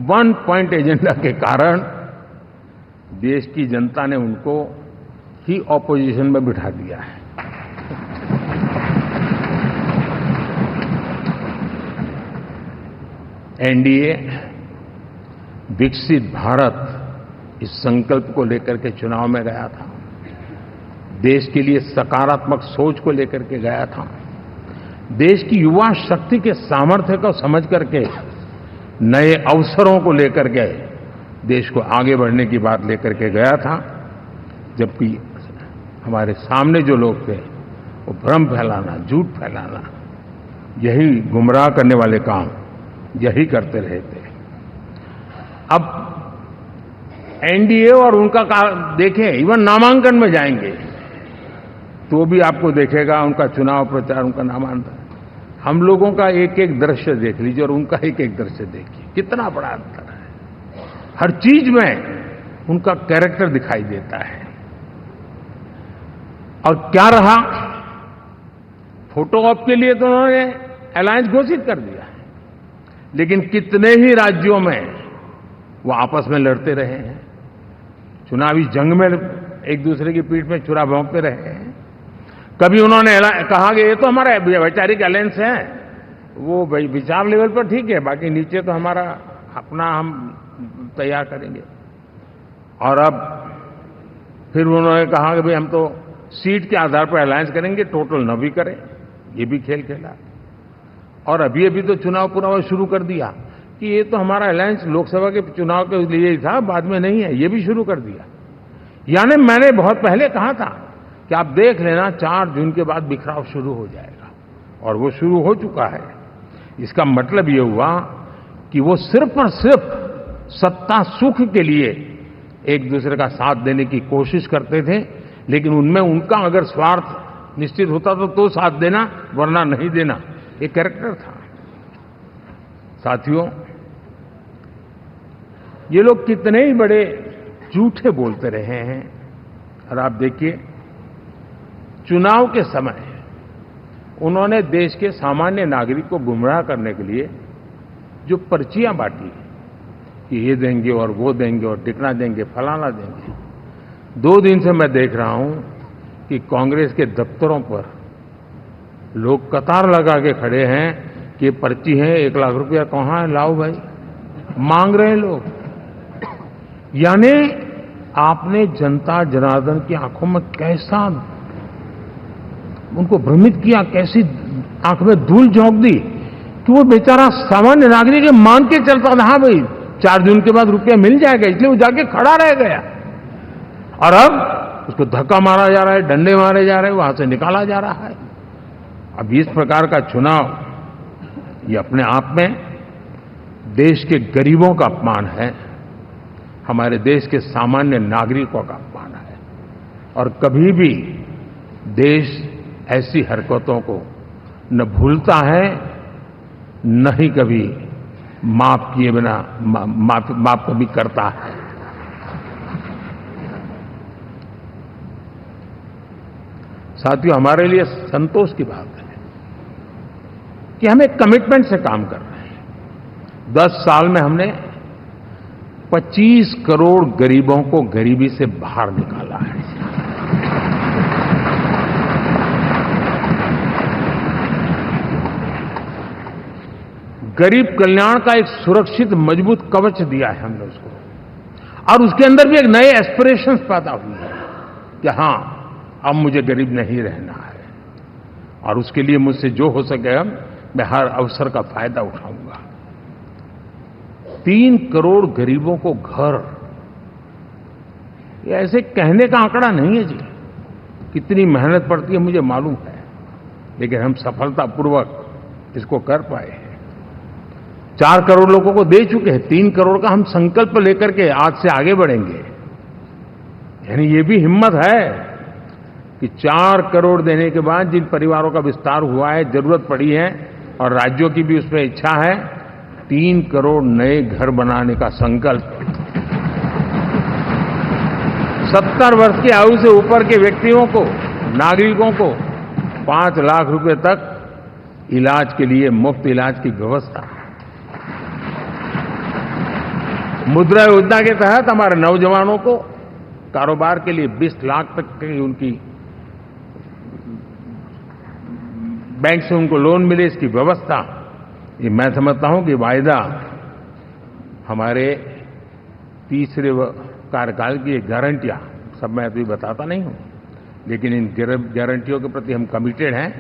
वन पॉइंट एजेंडा के कारण देश की जनता ने उनको ही ऑपोजिशन में बिठा दिया है। एनडीए विकसित भारत इस संकल्प को लेकर के चुनाव में गया था, देश के लिए सकारात्मक सोच को लेकर के गया था, देश की युवा शक्ति के सामर्थ्य को समझ करके नए अवसरों को लेकर के देश को आगे बढ़ने की बात लेकर के गया था। जबकि हमारे सामने जो लोग थे वो भ्रम फैलाना, झूठ फैलाना, यही गुमराह करने वाले काम यही करते रहे थे। अब एनडीए और उनका देखें, इवन नामांकन में जाएंगे तो भी आपको देखेगा उनका चुनाव प्रचार, उनका नामांकन, हम लोगों का एक एक दृश्य देख लीजिए और उनका एक एक दृश्य देखिए, कितना बड़ा अंतर है। हर चीज में उनका कैरेक्टर दिखाई देता है। और क्या रहा, फोटो ऑप के लिए तो उन्होंने अलायंस घोषित कर दिया, लेकिन कितने ही राज्यों में वो आपस में लड़ते रहे हैं, चुनावी जंग में एक दूसरे की पीठ में छुरा भोंकते रहे हैं। कभी उन्होंने कहा कि ये तो हमारा वैचारिक अलायंस है, वो विचार लेवल पर ठीक है, बाकी नीचे तो हमारा अपना हम तैयार करेंगे। और अब फिर उन्होंने कहा कि भाई हम तो सीट के आधार पर अलायंस करेंगे, टोटल न भी करें, ये भी खेल खेला। और अभी तो चुनाव पूरा शुरू कर दिया कि ये तो हमारा अलायंस लोकसभा के चुनाव के लिए ही था, बाद में नहीं है, ये भी शुरू कर दिया। यानी मैंने बहुत पहले कहा था कि आप देख लेना 4 जून के बाद बिखराव शुरू हो जाएगा, और वो शुरू हो चुका है। इसका मतलब ये हुआ कि वो सिर्फ और सिर्फ सत्ता सुख के लिए एक दूसरे का साथ देने की कोशिश करते थे, लेकिन उनमें उनका अगर स्वार्थ निश्चित होता तो साथ देना, वरना नहीं देना, एक कैरेक्टर था। साथियों, ये लोग कितने ही बड़े झूठे बोलते रहे हैं। और आप देखिए, चुनाव के समय उन्होंने देश के सामान्य नागरिक को गुमराह करने के लिए जो पर्चियां बांटी कि ये देंगे और वो देंगे और टिकना देंगे, फलाना देंगे, 2 दिन से मैं देख रहा हूं कि कांग्रेस के दफ्तरों पर लोग कतार लगा के खड़े हैं कि पर्ची है, 1 लाख रुपया कहां है, लाओ भाई, मांग रहे हैं लोग। यानी आपने जनता जनार्दन की आंखों में कैसा उनको भ्रमित किया, कैसी आंख में धूल झोंक दी कि वो बेचारा सामान्य नागरिक मान के चलता था, हाँ भाई 4 जून के बाद रुपया मिल जाएगा, इसलिए वो जाके खड़ा रह गया। और अब उसको धक्का मारा जा रहा है, डंडे मारे जा रहे हैं, वहां से निकाला जा रहा है। अब इस प्रकार का चुनाव ये अपने आप में देश के गरीबों का अपमान है, हमारे देश के सामान्य नागरिकों का अपमान है। और कभी भी देश ऐसी हरकतों को न भूलता है, न ही कभी माफ किए बिना माफ कभी करता है। साथियों, हमारे लिए संतोष की बात है कि हम एक कमिटमेंट से काम कर रहे हैं। 10 साल में हमने 25 करोड़ गरीबों को गरीबी से बाहर निकाला है। गरीब कल्याण का एक सुरक्षित मजबूत कवच दिया है हमने उसको, और उसके अंदर भी एक नए एस्पिरेशंस पैदा हुए हैं कि हां, अब मुझे गरीब नहीं रहना है, और उसके लिए मुझसे जो हो सके मैं हर अवसर का फायदा उठाऊंगा। 3 करोड़ गरीबों को घर, ये ऐसे कहने का आंकड़ा नहीं है जी, कितनी मेहनत पड़ती है मुझे मालूम है। लेकिन हम सफलतापूर्वक इसको कर पाए हैं। 4 करोड़ लोगों को दे चुके हैं, 3 करोड़ का हम संकल्प लेकर के आज से आगे बढ़ेंगे। यानी ये भी हिम्मत है कि 4 करोड़ देने के बाद जिन परिवारों का विस्तार हुआ है, जरूरत पड़ी है और राज्यों की भी उसमें इच्छा है, 3 करोड़ नए घर बनाने का संकल्प। 70 वर्ष की आयु से ऊपर के व्यक्तियों को, नागरिकों को 5 लाख रुपए तक इलाज के लिए मुफ्त इलाज की व्यवस्था। मुद्रा योजना के तहत हमारे नौजवानों को कारोबार के लिए 20 लाख तक की उनकी बैंक से उनको लोन मिले, इसकी व्यवस्था। ये मैं समझता हूं कि वायदा हमारे तीसरे कार्यकाल की गारंटियां, सब मैं अभी बताता नहीं हूं, लेकिन इन गारंटियों के प्रति हम कमिटेड हैं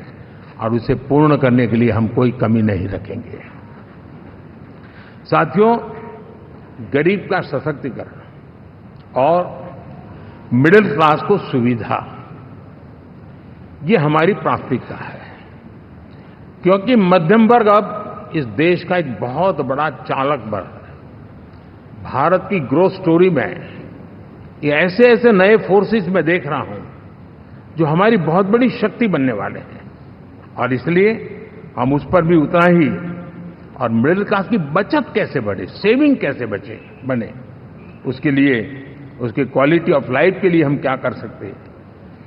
और उसे पूर्ण करने के लिए हम कोई कमी नहीं रखेंगे। साथियों, गरीब का सशक्तिकरण और मिडिल क्लास को सुविधा, ये हमारी प्राथमिकता है, क्योंकि मध्यम वर्ग अब इस देश का एक बहुत बड़ा चालक बल है। भारत की ग्रोथ स्टोरी में ये ऐसे ऐसे नए फोर्सेस मैं देख रहा हूं जो हमारी बहुत बड़ी शक्ति बनने वाले हैं, और इसलिए हम उस पर भी उतना ही, और मिडिल क्लास की बचत कैसे बढ़े, सेविंग कैसे बने, उसके लिए, उसके क्वालिटी ऑफ लाइफ के लिए हम क्या कर सकते हैं,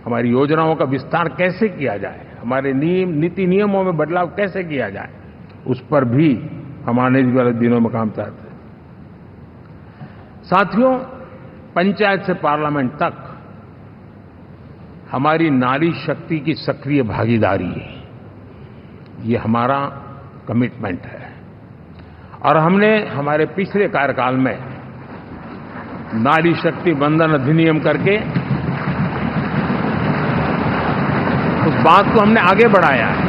हमारी योजनाओं का विस्तार कैसे किया जाए, हमारे नीति नियमों में बदलाव कैसे किया जाए, उस पर भी हम आने वाले दिनों में काम चाहते हैं। साथियों, पंचायत से पार्लियामेंट तक हमारी नारी शक्ति की सक्रिय भागीदारी, ये हमारा कमिटमेंट है। और हमने हमारे पिछले कार्यकाल में नारी शक्ति वंदन अधिनियम करके उस बात को हमने आगे बढ़ाया है।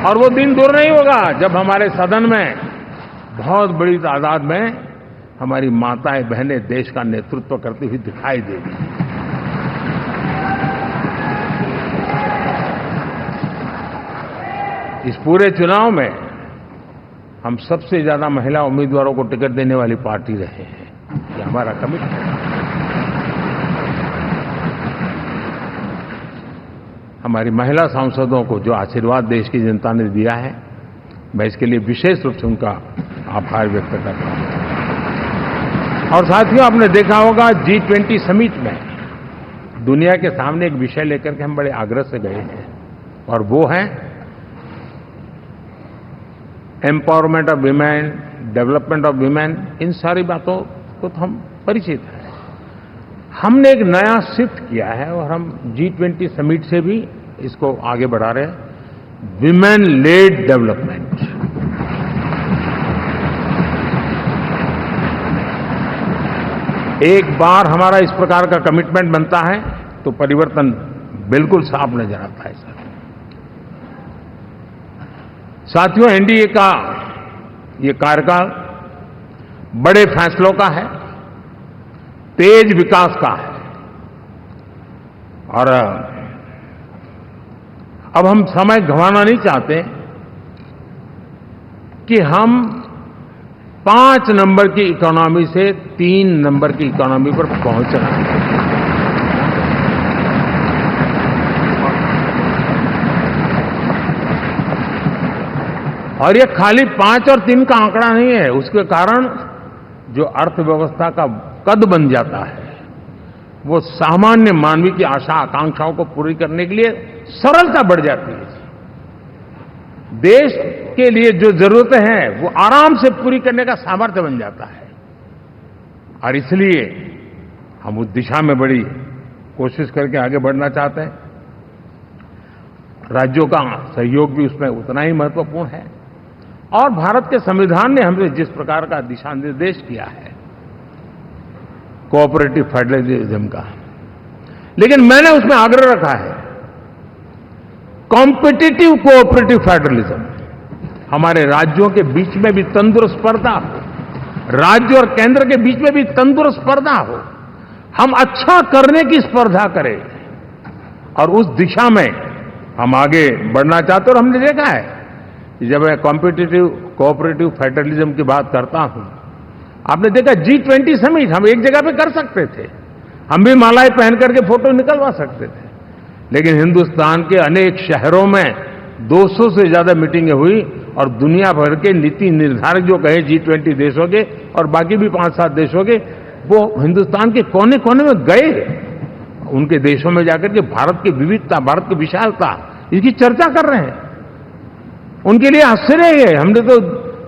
और वो दिन दूर नहीं होगा जब हमारे सदन में बहुत बड़ी तादाद में हमारी माताएं बहनें देश का नेतृत्व करती हुई दिखाई देगी। इस पूरे चुनाव में हम सबसे ज्यादा महिला उम्मीदवारों को टिकट देने वाली पार्टी रहे हैं, ये हमारा कमिटमेंट है। हमारी महिला सांसदों को जो आशीर्वाद देश की जनता ने दिया है, मैं इसके लिए विशेष रूप से उनका आभार व्यक्त करता हूं। और साथियों, आपने देखा होगा G20 समिट में दुनिया के सामने एक विषय लेकर के हम बड़े आग्रह से गए हैं, और वो है empowerment of women, development of women. इन सारी बातों को तो हम परिचित हैं। हमने एक नया शिफ्ट किया है और हम G20 समिट से भी इसको आगे बढ़ा रहे हैं, विमेन लेड डेवलपमेंट। एक बार हमारा इस प्रकार का कमिटमेंट बनता है तो परिवर्तन बिल्कुल साफ नजर आता है। साथियों, एनडीए का ये कार्यकाल बड़े फैसलों का है, तेज विकास का है, और अब हम समय गंवाना नहीं चाहते कि हम 5 नंबर की इकोनॉमी से 3 नंबर की इकोनॉमी पर पहुंचना है। और ये खाली 5 और 3 का आंकड़ा नहीं है, उसके कारण जो अर्थव्यवस्था का कद बन जाता है, वो सामान्य मानवीय की आशा आकांक्षाओं को पूरी करने के लिए सरलता बढ़ जाती है। देश के लिए जो जरूरतें हैं वो आराम से पूरी करने का सामर्थ्य बन जाता है, और इसलिए हम उस दिशा में बड़ी कोशिश करके आगे बढ़ना चाहते हैं। राज्यों का सहयोग भी उसमें उतना ही महत्वपूर्ण है, और भारत के संविधान ने हमें जिस प्रकार का दिशा निर्देश किया है कोऑपरेटिव फेडरलिज्म का, लेकिन मैंने उसमें आग्रह रखा है कॉम्पिटिटिव कोऑपरेटिव फेडरलिज्म। हमारे राज्यों के बीच में भी तंदुरुस्त स्पर्धा हो, राज्य और केंद्र के बीच में भी तंदुरुस्त स्पर्धा हो, हम अच्छा करने की स्पर्धा करें, और उस दिशा में हम आगे बढ़ना चाहते हैं। और हमने देखा है कि जब मैं कॉम्पिटिटिव कोऑपरेटिव फेडरलिज्म की बात करता हूं, आपने देखा G20 समिट हम एक जगह पे कर सकते थे, हम भी मालाएं पहन करके फोटो निकलवा सकते थे, लेकिन हिंदुस्तान के अनेक शहरों में 200 से ज्यादा मीटिंगें हुई और दुनिया भर के नीति निर्धारक जो कहे G20 देशों के और बाकी भी 5-7 देशों के, वो हिंदुस्तान के कोने कोने में गए, उनके देशों में जाकर के भारत की विविधता, भारत की विशालता, इसकी चर्चा कर रहे हैं। उनके लिए आश्चर्य है। हमने तो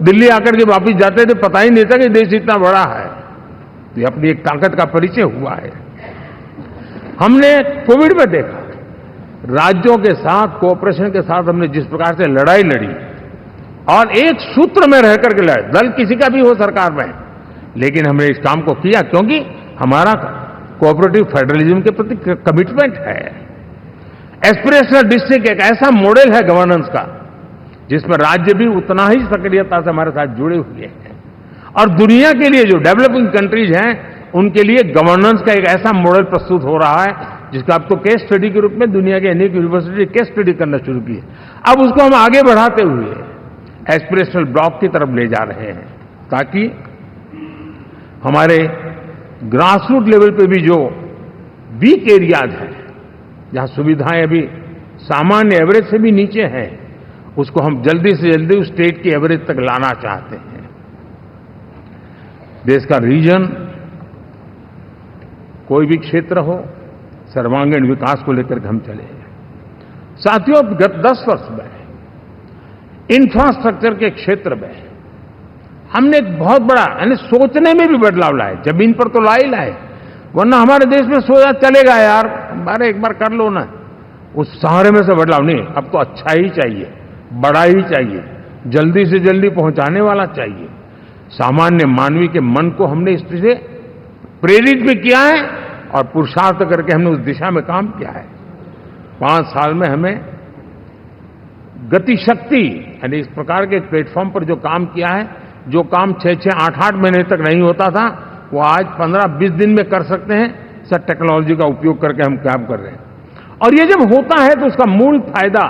दिल्ली आकर के वापिस जाते थे, पता ही नहीं था कि देश इतना बड़ा है। तो अपनी एक ताकत का परिचय हुआ है। हमने कोविड में देखा, राज्यों के साथ कोऑपरेशन के साथ हमने जिस प्रकार से लड़ाई लड़ी और एक सूत्र में रह करके लड़े, दल किसी का भी हो सरकार में, लेकिन हमने इस काम को किया क्योंकि हमारा कोऑपरेटिव फेडरलिज्म के प्रति कमिटमेंट है। एस्पिरेशनल डिस्ट्रिक्ट एक ऐसा मॉडल है गवर्नेंस का जिसमें राज्य भी उतना ही सक्रियता से हमारे साथ जुड़े हुए हैं, और दुनिया के लिए जो डेवलपिंग कंट्रीज हैं उनके लिए गवर्नेंस का एक ऐसा मॉडल प्रस्तुत हो रहा है जिसका अब तो केस स्टडी के रूप में दुनिया के अनेक यूनिवर्सिटी केस स्टडी करना शुरू की है। अब उसको हम आगे बढ़ाते हुए एस्पिरेशनल ब्लॉक की तरफ ले जा रहे हैं ताकि हमारे ग्रासरूट लेवल पे भी जो वीक एरियाज हैं, जहां सुविधाएं अभी सामान्य एवरेज से भी नीचे हैं, उसको हम जल्दी से जल्दी उस स्टेट की एवरेज तक लाना चाहते हैं। देश का रीजन, कोई भी क्षेत्र हो, सर्वांगीण विकास को लेकर के हम चले हैं। साथियों, गत 10 वर्ष में इंफ्रास्ट्रक्चर के क्षेत्र में हमने एक बहुत बड़ा, यानी सोचने में भी बदलाव लाए। जमीन पर तो लाए, वरना हमारे देश में सोचा चलेगा यार, अरे एक बार कर लो ना, उस सहारे में से बदलाव नहीं। अब तो अच्छा ही चाहिए, बड़ा ही चाहिए, जल्दी से जल्दी पहुंचाने वाला चाहिए। सामान्य मानवीय के मन को हमने इस से प्रेरित भी किया है और पुरुषार्थ करके हमने उस दिशा में काम किया है। 5 साल में हमें गति शक्ति, यानी इस प्रकार के प्लेटफॉर्म पर जो काम किया है, जो काम 6-6, 8-8 महीने तक नहीं होता था, वो आज 15-20 दिन में कर सकते हैं। सर, टेक्नोलॉजी का उपयोग करके हम काम कर रहे हैं। और ये जब होता है तो उसका मूल फायदा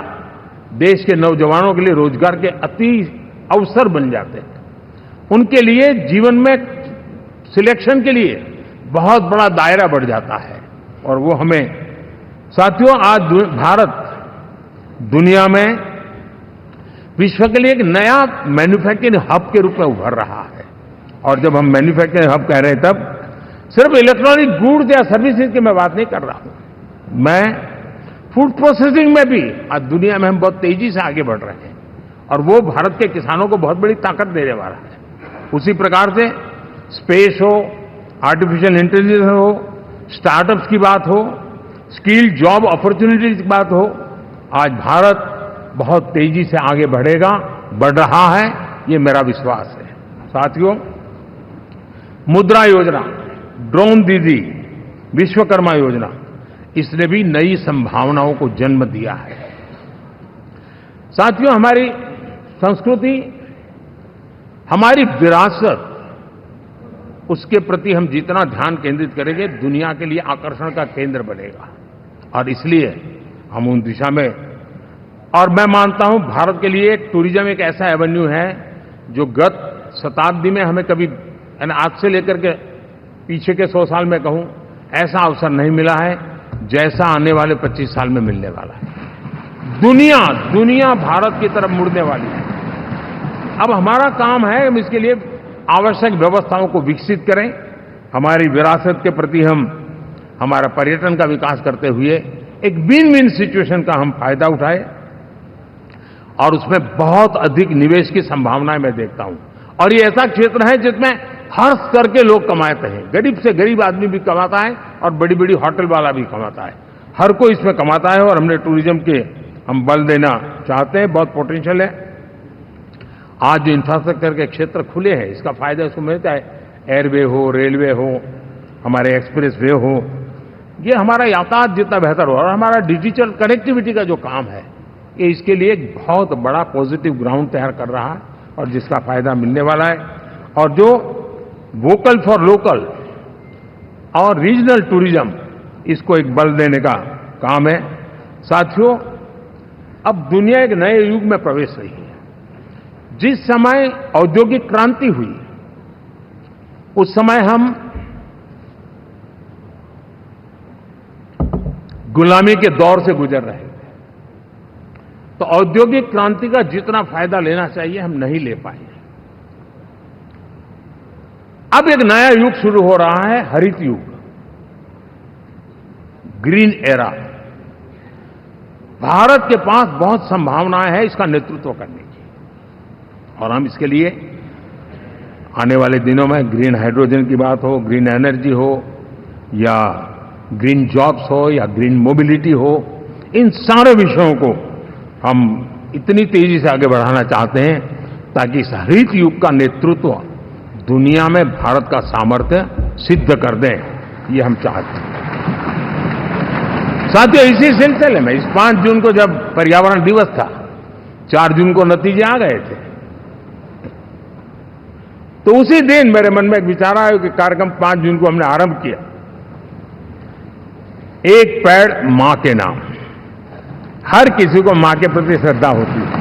देश के नौजवानों के लिए रोजगार के अति अवसर बन जाते हैं। उनके लिए जीवन में सिलेक्शन के लिए बहुत बड़ा दायरा बढ़ जाता है। और वो हमें, साथियों, आज भारत दुनिया में विश्व के लिए एक नया मैन्युफैक्चरिंग हब के रूप में उभर रहा है। और जब हम मैन्युफैक्चरिंग हब कह रहे हैं, तब सिर्फ इलेक्ट्रॉनिक गुड्स या सर्विसेज की मैं बात नहीं कर रहा हूं। मैं फूड प्रोसेसिंग में भी आज दुनिया में हम बहुत तेजी से आगे बढ़ रहे हैं, और वो भारत के किसानों को बहुत बड़ी ताकत देने वाला है। उसी प्रकार से स्पेस हो, आर्टिफिशियल इंटेलिजेंस हो, स्टार्टअप्स की बात हो, स्किल जॉब अपॉर्चुनिटीज की बात हो, आज भारत बहुत तेजी से आगे बढ़ेगा, बढ़ रहा है, ये मेरा विश्वास है। साथियों, मुद्रा योजना, ड्रोन दीदी, विश्वकर्मा योजना, इसने भी नई संभावनाओं को जन्म दिया है। साथियों, हमारी संस्कृति, हमारी विरासत, उसके प्रति हम जितना ध्यान केंद्रित करेंगे, दुनिया के लिए आकर्षण का केंद्र बनेगा। और इसलिए हम उन दिशा में, और मैं मानता हूं भारत के लिए टूरिज्म एक ऐसा एवेन्यू है जो गत शताब्दी में हमें कभी, आज से लेकर के पीछे के 100 साल में कहूं, ऐसा अवसर नहीं मिला है जैसा आने वाले 25 साल में मिलने वाला है। दुनिया भारत की तरफ मुड़ने वाली है। अब हमारा काम है हम इसके लिए आवश्यक व्यवस्थाओं को विकसित करें, हमारी विरासत के प्रति हम हमारा पर्यटन का विकास करते हुए एक विन विन सिचुएशन का हम फायदा उठाएं, और उसमें बहुत अधिक निवेश की संभावनाएं मैं देखता हूं। और ये ऐसा क्षेत्र है जिसमें हर स्तर के लोग कमाते हैं, गरीब से गरीब आदमी भी कमाता है और बड़ी बड़ी होटल वाला भी कमाता है, हर कोई इसमें कमाता है। और हमने टूरिज्म के हम बल देना चाहते हैं, बहुत पोटेंशियल है। आज जो इंफ्रास्ट्रक्चर के क्षेत्र खुले हैं, इसका फायदा इसको मिलता है। एयरवे हो, रेलवे हो, हमारे एक्सप्रेस वे हो, ये हमारा यातायात जितना बेहतर हो, और हमारा डिजिटल कनेक्टिविटी का जो काम है, ये इसके लिए एक बहुत बड़ा पॉजिटिव ग्राउंड तैयार कर रहा है, और जिसका फायदा मिलने वाला है। और जो वोकल फॉर लोकल और रीजनल टूरिज्म, इसको एक बल देने का काम है। साथियों, अब दुनिया एक नए युग में प्रवेश रही है। जिस समय औद्योगिक क्रांति हुई, उस समय हम गुलामी के दौर से गुजर रहे थे। तो औद्योगिक क्रांति का जितना फायदा लेना चाहिए हम नहीं ले पाए। अब एक नया युग शुरू हो रहा है, हरित युग, ग्रीन एरा। भारत के पास बहुत संभावनाएं हैं इसका नेतृत्व करने की, और हम इसके लिए आने वाले दिनों में ग्रीन हाइड्रोजन की बात हो, ग्रीन एनर्जी हो, या ग्रीन जॉब्स हो, या ग्रीन मोबिलिटी हो, इन सारे विषयों को हम इतनी तेजी से आगे बढ़ाना चाहते हैं ताकि इस हरित युग का नेतृत्व दुनिया में भारत का सामर्थ्य सिद्ध कर दें, ये हम चाहते हैं। साथियों, इसी सिलसिले में इस 5 जून को जब पर्यावरण दिवस था, 4 जून को नतीजे आ गए थे, तो उसी दिन मेरे मन में एक विचार आया कि कार्यक्रम 5 जून को हमने आरंभ किया, एक पेड़ मां के नाम। हर किसी को मां के प्रति श्रद्धा होती है,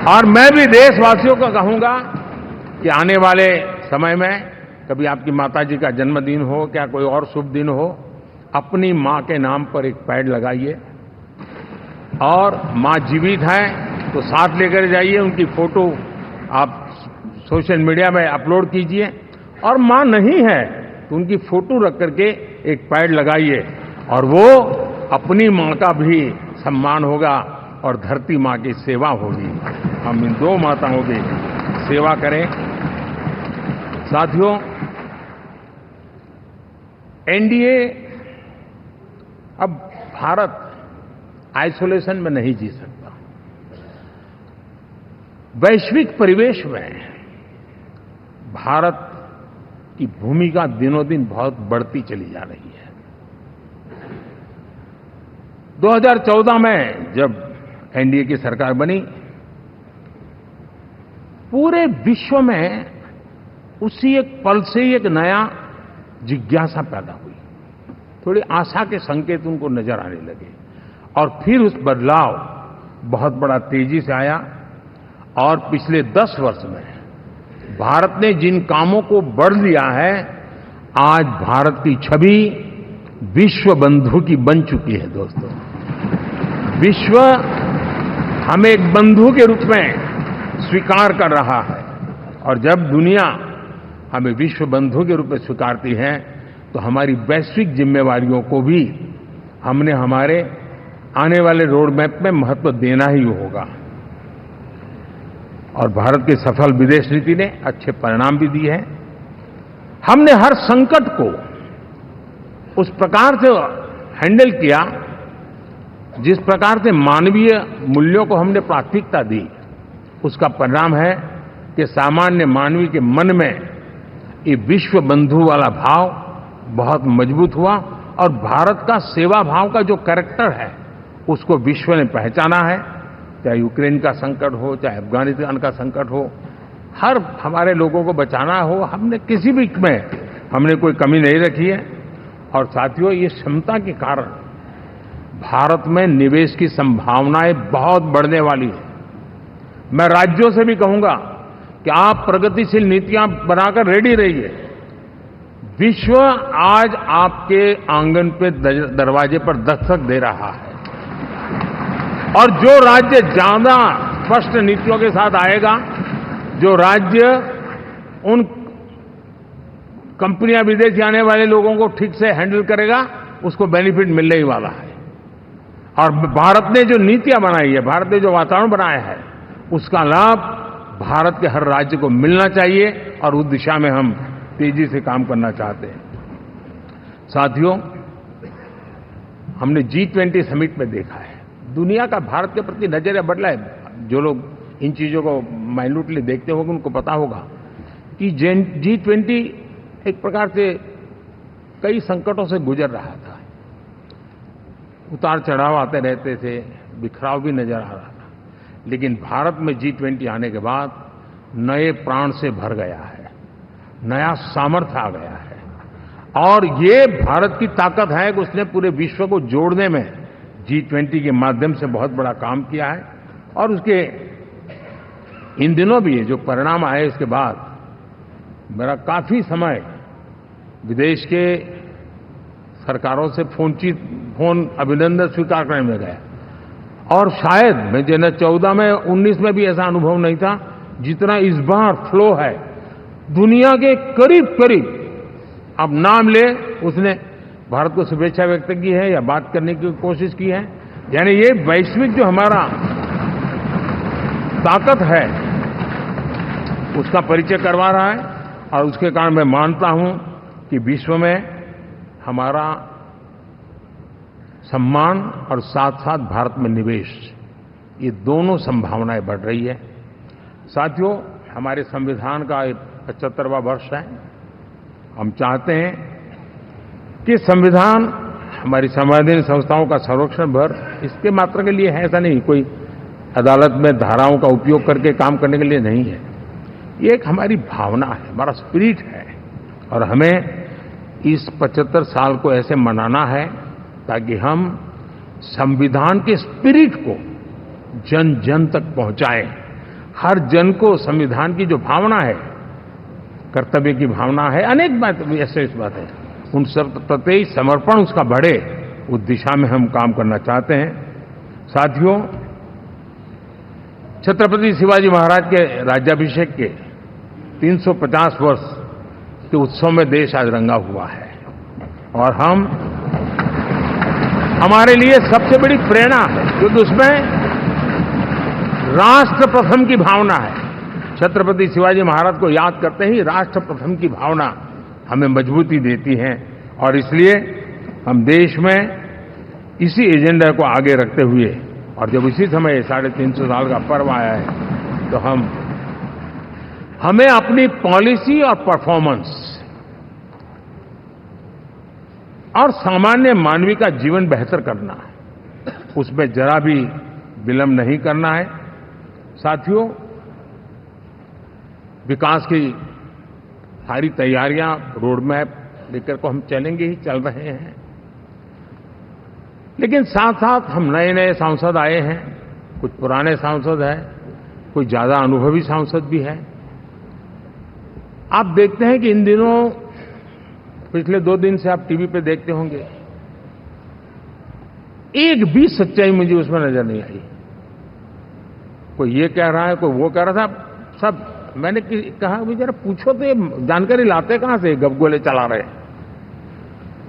और मैं भी देशवासियों को कहूंगा कि आने वाले समय में कभी आपकी माताजी का जन्मदिन हो, क्या कोई और शुभ दिन हो, अपनी मां के नाम पर एक पेड़ लगाइए, और मां जीवित है तो साथ लेकर जाइए, उनकी फोटो आप सोशल मीडिया में अपलोड कीजिए, और मां नहीं है तो उनकी फोटो रख करके एक पेड़ लगाइए, और वो अपनी मां का भी सम्मान होगा और धरती मां की सेवा होगी। हम इन 2 माताओं की सेवा करें। साथियों, एनडीए, अब भारत आइसोलेशन में नहीं जी सकता। वैश्विक परिवेश में भारत की भूमिका दिनों दिन बहुत बढ़ती चली जा रही है। 2014 में जब एनडीए की सरकार बनी, पूरे विश्व में उसी एक पल से ही एक नया जिज्ञासा पैदा हुई, थोड़ी आशा के संकेत उनको नजर आने लगे, और फिर उस बदलाव बहुत बड़ा तेजी से आया। और पिछले 10 वर्ष में भारत ने जिन कामों को बढ़ लिया है, आज भारत की छवि विश्व बंधु की बन चुकी है। दोस्तों, विश्व हमें एक बंधु के रूप में स्वीकार कर रहा है, और जब दुनिया हमें विश्व बंधु के रूप में स्वीकारती है तो हमारी वैश्विक जिम्मेवारियों को भी हमने हमारे आने वाले रोड मैप में महत्व देना ही होगा। और भारत की सफल विदेश नीति ने अच्छे परिणाम भी दिए हैं। हमने हर संकट को उस प्रकार से हैंडल किया जिस प्रकार से मानवीय मूल्यों को हमने प्राथमिकता दी, उसका परिणाम है कि सामान्य मानवी के मन में ये विश्व बंधु वाला भाव बहुत मजबूत हुआ, और भारत का सेवा भाव का जो कैरेक्टर है उसको विश्व ने पहचाना है। चाहे यूक्रेन का संकट हो, चाहे अफगानिस्तान का संकट हो, हर हमारे लोगों को बचाना हो, हमने किसी भी में हमने कोई कमी नहीं रखी है। और साथियों, ये क्षमता के कारण भारत में निवेश की संभावनाएं बहुत बढ़ने वाली है। मैं राज्यों से भी कहूंगा कि आप प्रगतिशील नीतियां बनाकर रेडी रहिए। विश्व आज आपके आंगन पे दरवाजे पर दस्तक दे रहा है, और जो राज्य ज्यादा स्पष्ट नीतियों के साथ आएगा, जो राज्य उन कंपनियां विदेश जाने वाले लोगों को ठीक से हैंडल करेगा, उसको बेनिफिट मिलने ही वाला है। और भारत ने जो नीतियां बनाई है, भारत ने जो वातावरण बनाया है, उसका लाभ भारत के हर राज्य को मिलना चाहिए, और उस दिशा में हम तेजी से काम करना चाहते हैं। साथियों, हमने G20 समिट में देखा है, दुनिया का भारत के प्रति नजरिया बदला है। जो लोग इन चीजों को माइन्यूटली देखते होंगे उनको पता होगा कि G20 एक प्रकार से कई संकटों से गुजर रहा था। उतार चढ़ाव आते रहते थे, बिखराव भी नजर आ रहा था, लेकिन भारत में G20 आने के बाद नए प्राण से भर गया है, नया सामर्थ्य आ गया है। और ये भारत की ताकत है कि उसने पूरे विश्व को जोड़ने में G20 के माध्यम से बहुत बड़ा काम किया है और उसके इन दिनों भी जो परिणाम आए इसके बाद मेरा काफी समय विदेश के सरकारों से फोन अभिनंदन स्वीकार करने में गया और शायद मैं 2014 में 19 में भी ऐसा अनुभव नहीं था जितना इस बार फ्लो है। दुनिया के करीब करीब अब नाम ले उसने भारत को शुभेच्छा व्यक्त की है या बात करने की कोशिश की है। यानी ये वैश्विक जो हमारा ताकत है उसका परिचय करवा रहा है और उसके कारण मैं मानता हूं कि विश्व में हमारा सम्मान और साथ साथ भारत में निवेश, ये दोनों संभावनाएं बढ़ रही है। साथियों, हमारे संविधान का 75वां वर्ष है। हम चाहते हैं कि संविधान हमारी संवैधानिक संस्थाओं का संरक्षण भर इसके मात्र के लिए है, ऐसा नहीं कोई अदालत में धाराओं का उपयोग करके काम करने के लिए नहीं है। ये एक हमारी भावना है, हमारा स्पिरिट है और हमें इस 75 साल को ऐसे मनाना है ताकि हम संविधान के स्पिरिट को जन जन तक पहुंचाएं। हर जन को संविधान की जो भावना है, कर्तव्य की भावना है, अनेक बात ऐसे इस बात है, उन सब प्रति समर्पण उसका बढ़े, उस दिशा में हम काम करना चाहते हैं। साथियों, छत्रपति शिवाजी महाराज के राज्याभिषेक के 350 वर्ष के उत्सव में देश आज रंगा हुआ है और हमारे लिए सबसे बड़ी प्रेरणा है क्योंकि उसमें राष्ट्र प्रथम की भावना है। छत्रपति शिवाजी महाराज को याद करते ही राष्ट्र प्रथम की भावना हमें मजबूती देती है और इसलिए हम देश में इसी एजेंडा को आगे रखते हुए और जब इसी समय 350 साल का पर्व आया है तो हमें अपनी पॉलिसी और परफॉर्मेंस और सामान्य मानवीय का जीवन बेहतर करना है, उसमें जरा भी विलंब नहीं करना है। साथियों, विकास की सारी तैयारियां, रोड मैप लेकर को हम चलेंगे ही, चल रहे हैं, लेकिन साथ साथ हम नए नए सांसद आए हैं, कुछ पुराने सांसद हैं, कोई ज्यादा अनुभवी सांसद भी है। आप देखते हैं कि इन दिनों पिछले 2 दिन से आप टीवी पे देखते होंगे, एक भी सच्चाई मुझे उसमें नजर नहीं आई। कोई ये कह रहा है, कोई वो कह रहा था, सब मैंने कहा भी जरा पूछो तो ये जानकारी लाते कहां से, गपगोले चला रहे,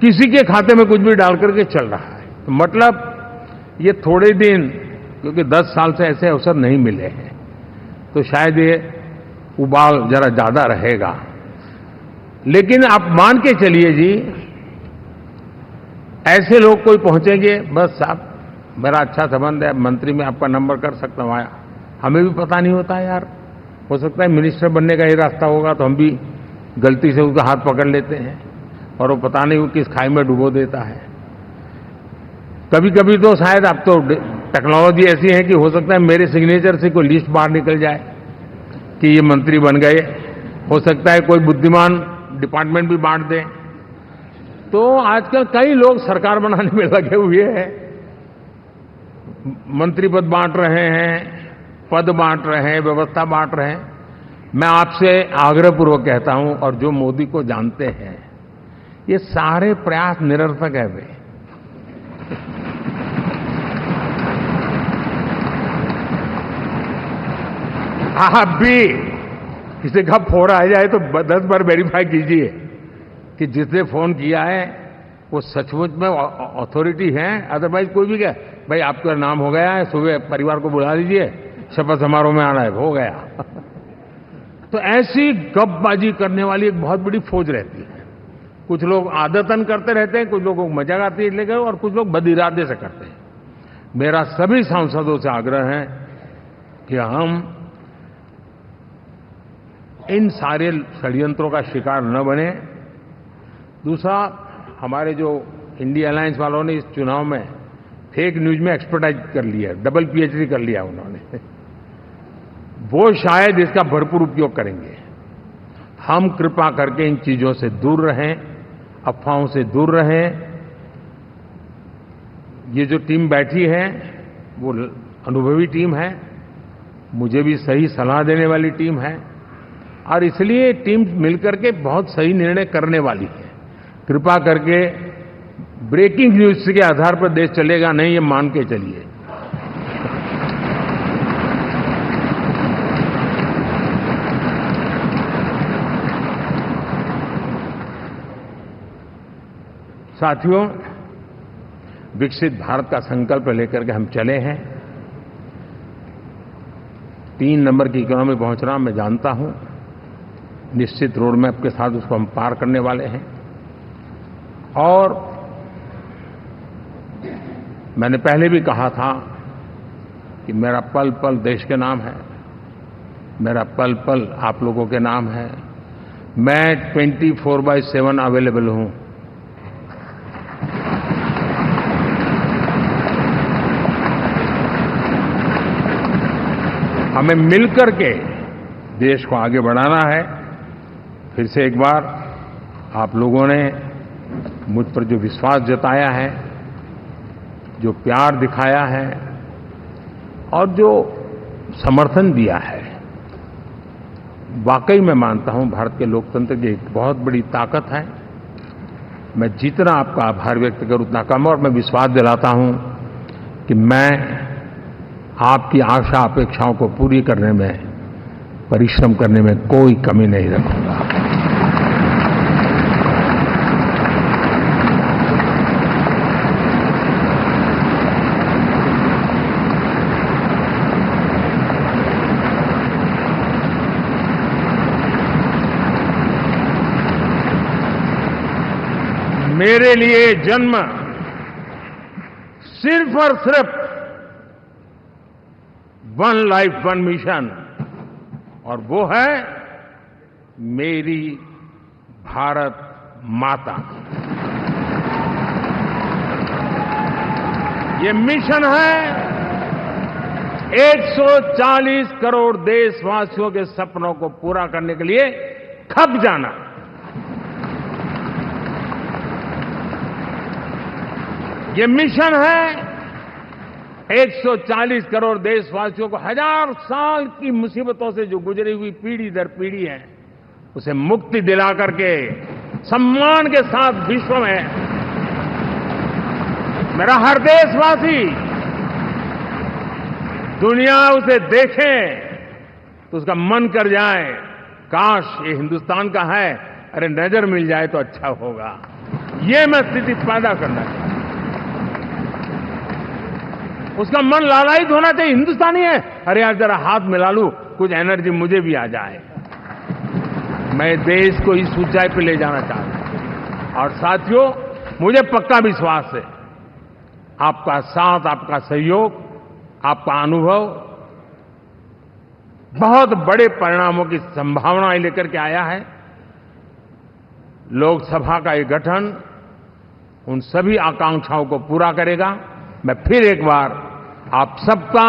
किसी के खाते में कुछ भी डाल करके चल रहा है। तो मतलब ये थोड़े दिन, क्योंकि 10 साल से ऐसे अवसर नहीं मिले हैं, तो शायद ये उबाल जरा ज्यादा रहेगा। लेकिन आप मान के चलिए जी, ऐसे लोग कोई पहुंचेंगे, बस साहब मेरा अच्छा संबंध है, मंत्री में आपका नंबर कर सकता हूं, आया, हमें भी पता नहीं होता यार, हो सकता है मिनिस्टर बनने का ही रास्ता होगा तो हम भी गलती से उसका हाथ पकड़ लेते हैं और वो पता नहीं वो किस खाई में डुबो देता है। कभी कभी तो शायद अब तो टेक्नोलॉजी ऐसी है कि हो सकता है मेरे सिग्नेचर से कोई लिस्ट बाहर निकल जाए कि ये मंत्री बन गए, हो सकता है कोई बुद्धिमान डिपार्टमेंट भी बांट दे। तो आजकल कई लोग सरकार बनाने में लगे हुए हैं, मंत्री पद बांट रहे हैं, पद बांट रहे हैं, व्यवस्था बांट रहे हैं। मैं आपसे आग्रहपूर्वक कहता हूं, और जो मोदी को जानते हैं, ये सारे प्रयास निरर्थक है। वे आप भी किसी का फोन आ जाए तो 10 बार वेरीफाई कीजिए कि जिसने फोन किया है वो सचमुच में अथॉरिटी है। अदरवाइज कोई भी कहे भाई आपका नाम हो गया है, सुबह परिवार को बुला लीजिए, शपथ समारोह में आना है, हो गया। तो ऐसी गपबाजी करने वाली एक बहुत बड़ी फौज रहती है। कुछ लोग आदतन करते रहते हैं, कुछ लोगों को मजाक आती है लेकर, और कुछ लोग बदिरादे से करते हैं। मेरा सभी सांसदों से आग्रह है कि हम इन सारे षड्यंत्रों का शिकार न बने। दूसरा, हमारे जो इंडिया अलायंस वालों ने इस चुनाव में फेक न्यूज में एक्सपर्टाइज कर लिया, डबल पीएचडी कर लिया उन्होंने, वो शायद इसका भरपूर उपयोग करेंगे। हम कृपा करके इन चीजों से दूर रहें, अफवाहों से दूर रहें, ये जो टीम बैठी है वो अनुभवी टीम है, मुझे भी सही सलाह देने वाली टीम है और इसलिए टीम मिलकर के बहुत सही निर्णय करने वाली है। कृपा करके ब्रेकिंग न्यूज के आधार पर देश चलेगा नहीं, ये मान के चलिए। साथियों, विकसित भारत का संकल्प लेकर के हम चले हैं। 3 नंबर की इकोनॉमी पहुंच रहा मैं जानता हूं, निश्चित रोड मैप के साथ उसको हम पार करने वाले हैं। और मैंने पहले भी कहा था कि मेरा पल पल देश के नाम है, मेरा पल पल आप लोगों के नाम है। मैं 24/7 अवेलेबल हूं। हमें मिलकर के देश को आगे बढ़ाना है। फिर से एक बार आप लोगों ने मुझ पर जो विश्वास जताया है, जो प्यार दिखाया है और जो समर्थन दिया है, वाकई मैं मानता हूं भारत के लोकतंत्र की एक बहुत बड़ी ताकत है। मैं जितना आपका आभार व्यक्त करूं उतना कम, और मैं विश्वास दिलाता हूं कि मैं आपकी आशा अपेक्षाओं को पूरी करने में, परिश्रम करने में कोई कमी नहीं रखूंगा। मेरे लिए जन्म सिर्फ और सिर्फ वन लाइफ वन मिशन, और वो है मेरी भारत माता। ये मिशन है 140 करोड़ देशवासियों के सपनों को पूरा करने के लिए खप जाना। ये मिशन है 140 करोड़ देशवासियों को 1000 साल की मुसीबतों से जो गुजरी हुई पीढ़ी दर पीढ़ी है, उसे मुक्ति दिला करके सम्मान के साथ विश्व में मेरा हर देशवासी दुनिया उसे देखे तो उसका मन कर जाए, काश ये हिंदुस्तान का है, अरे नजर मिल जाए तो अच्छा होगा। ये मैं स्थिति पैदा करना चाहता हूं। उसका मन लालायित होना चाहिए, हिंदुस्तानी है, अरे यार जरा हाथ मिला लूं, कुछ एनर्जी मुझे भी आ जाए। मैं देश को इस ऊंचाई पे ले जाना चाहता हूं। और साथियों, मुझे पक्का विश्वास है आपका साथ, आपका सहयोग, आपका अनुभव बहुत बड़े परिणामों की संभावनाएं लेकर के आया है। लोकसभा का ये गठन उन सभी आकांक्षाओं को पूरा करेगा। मैं फिर एक बार आप सबका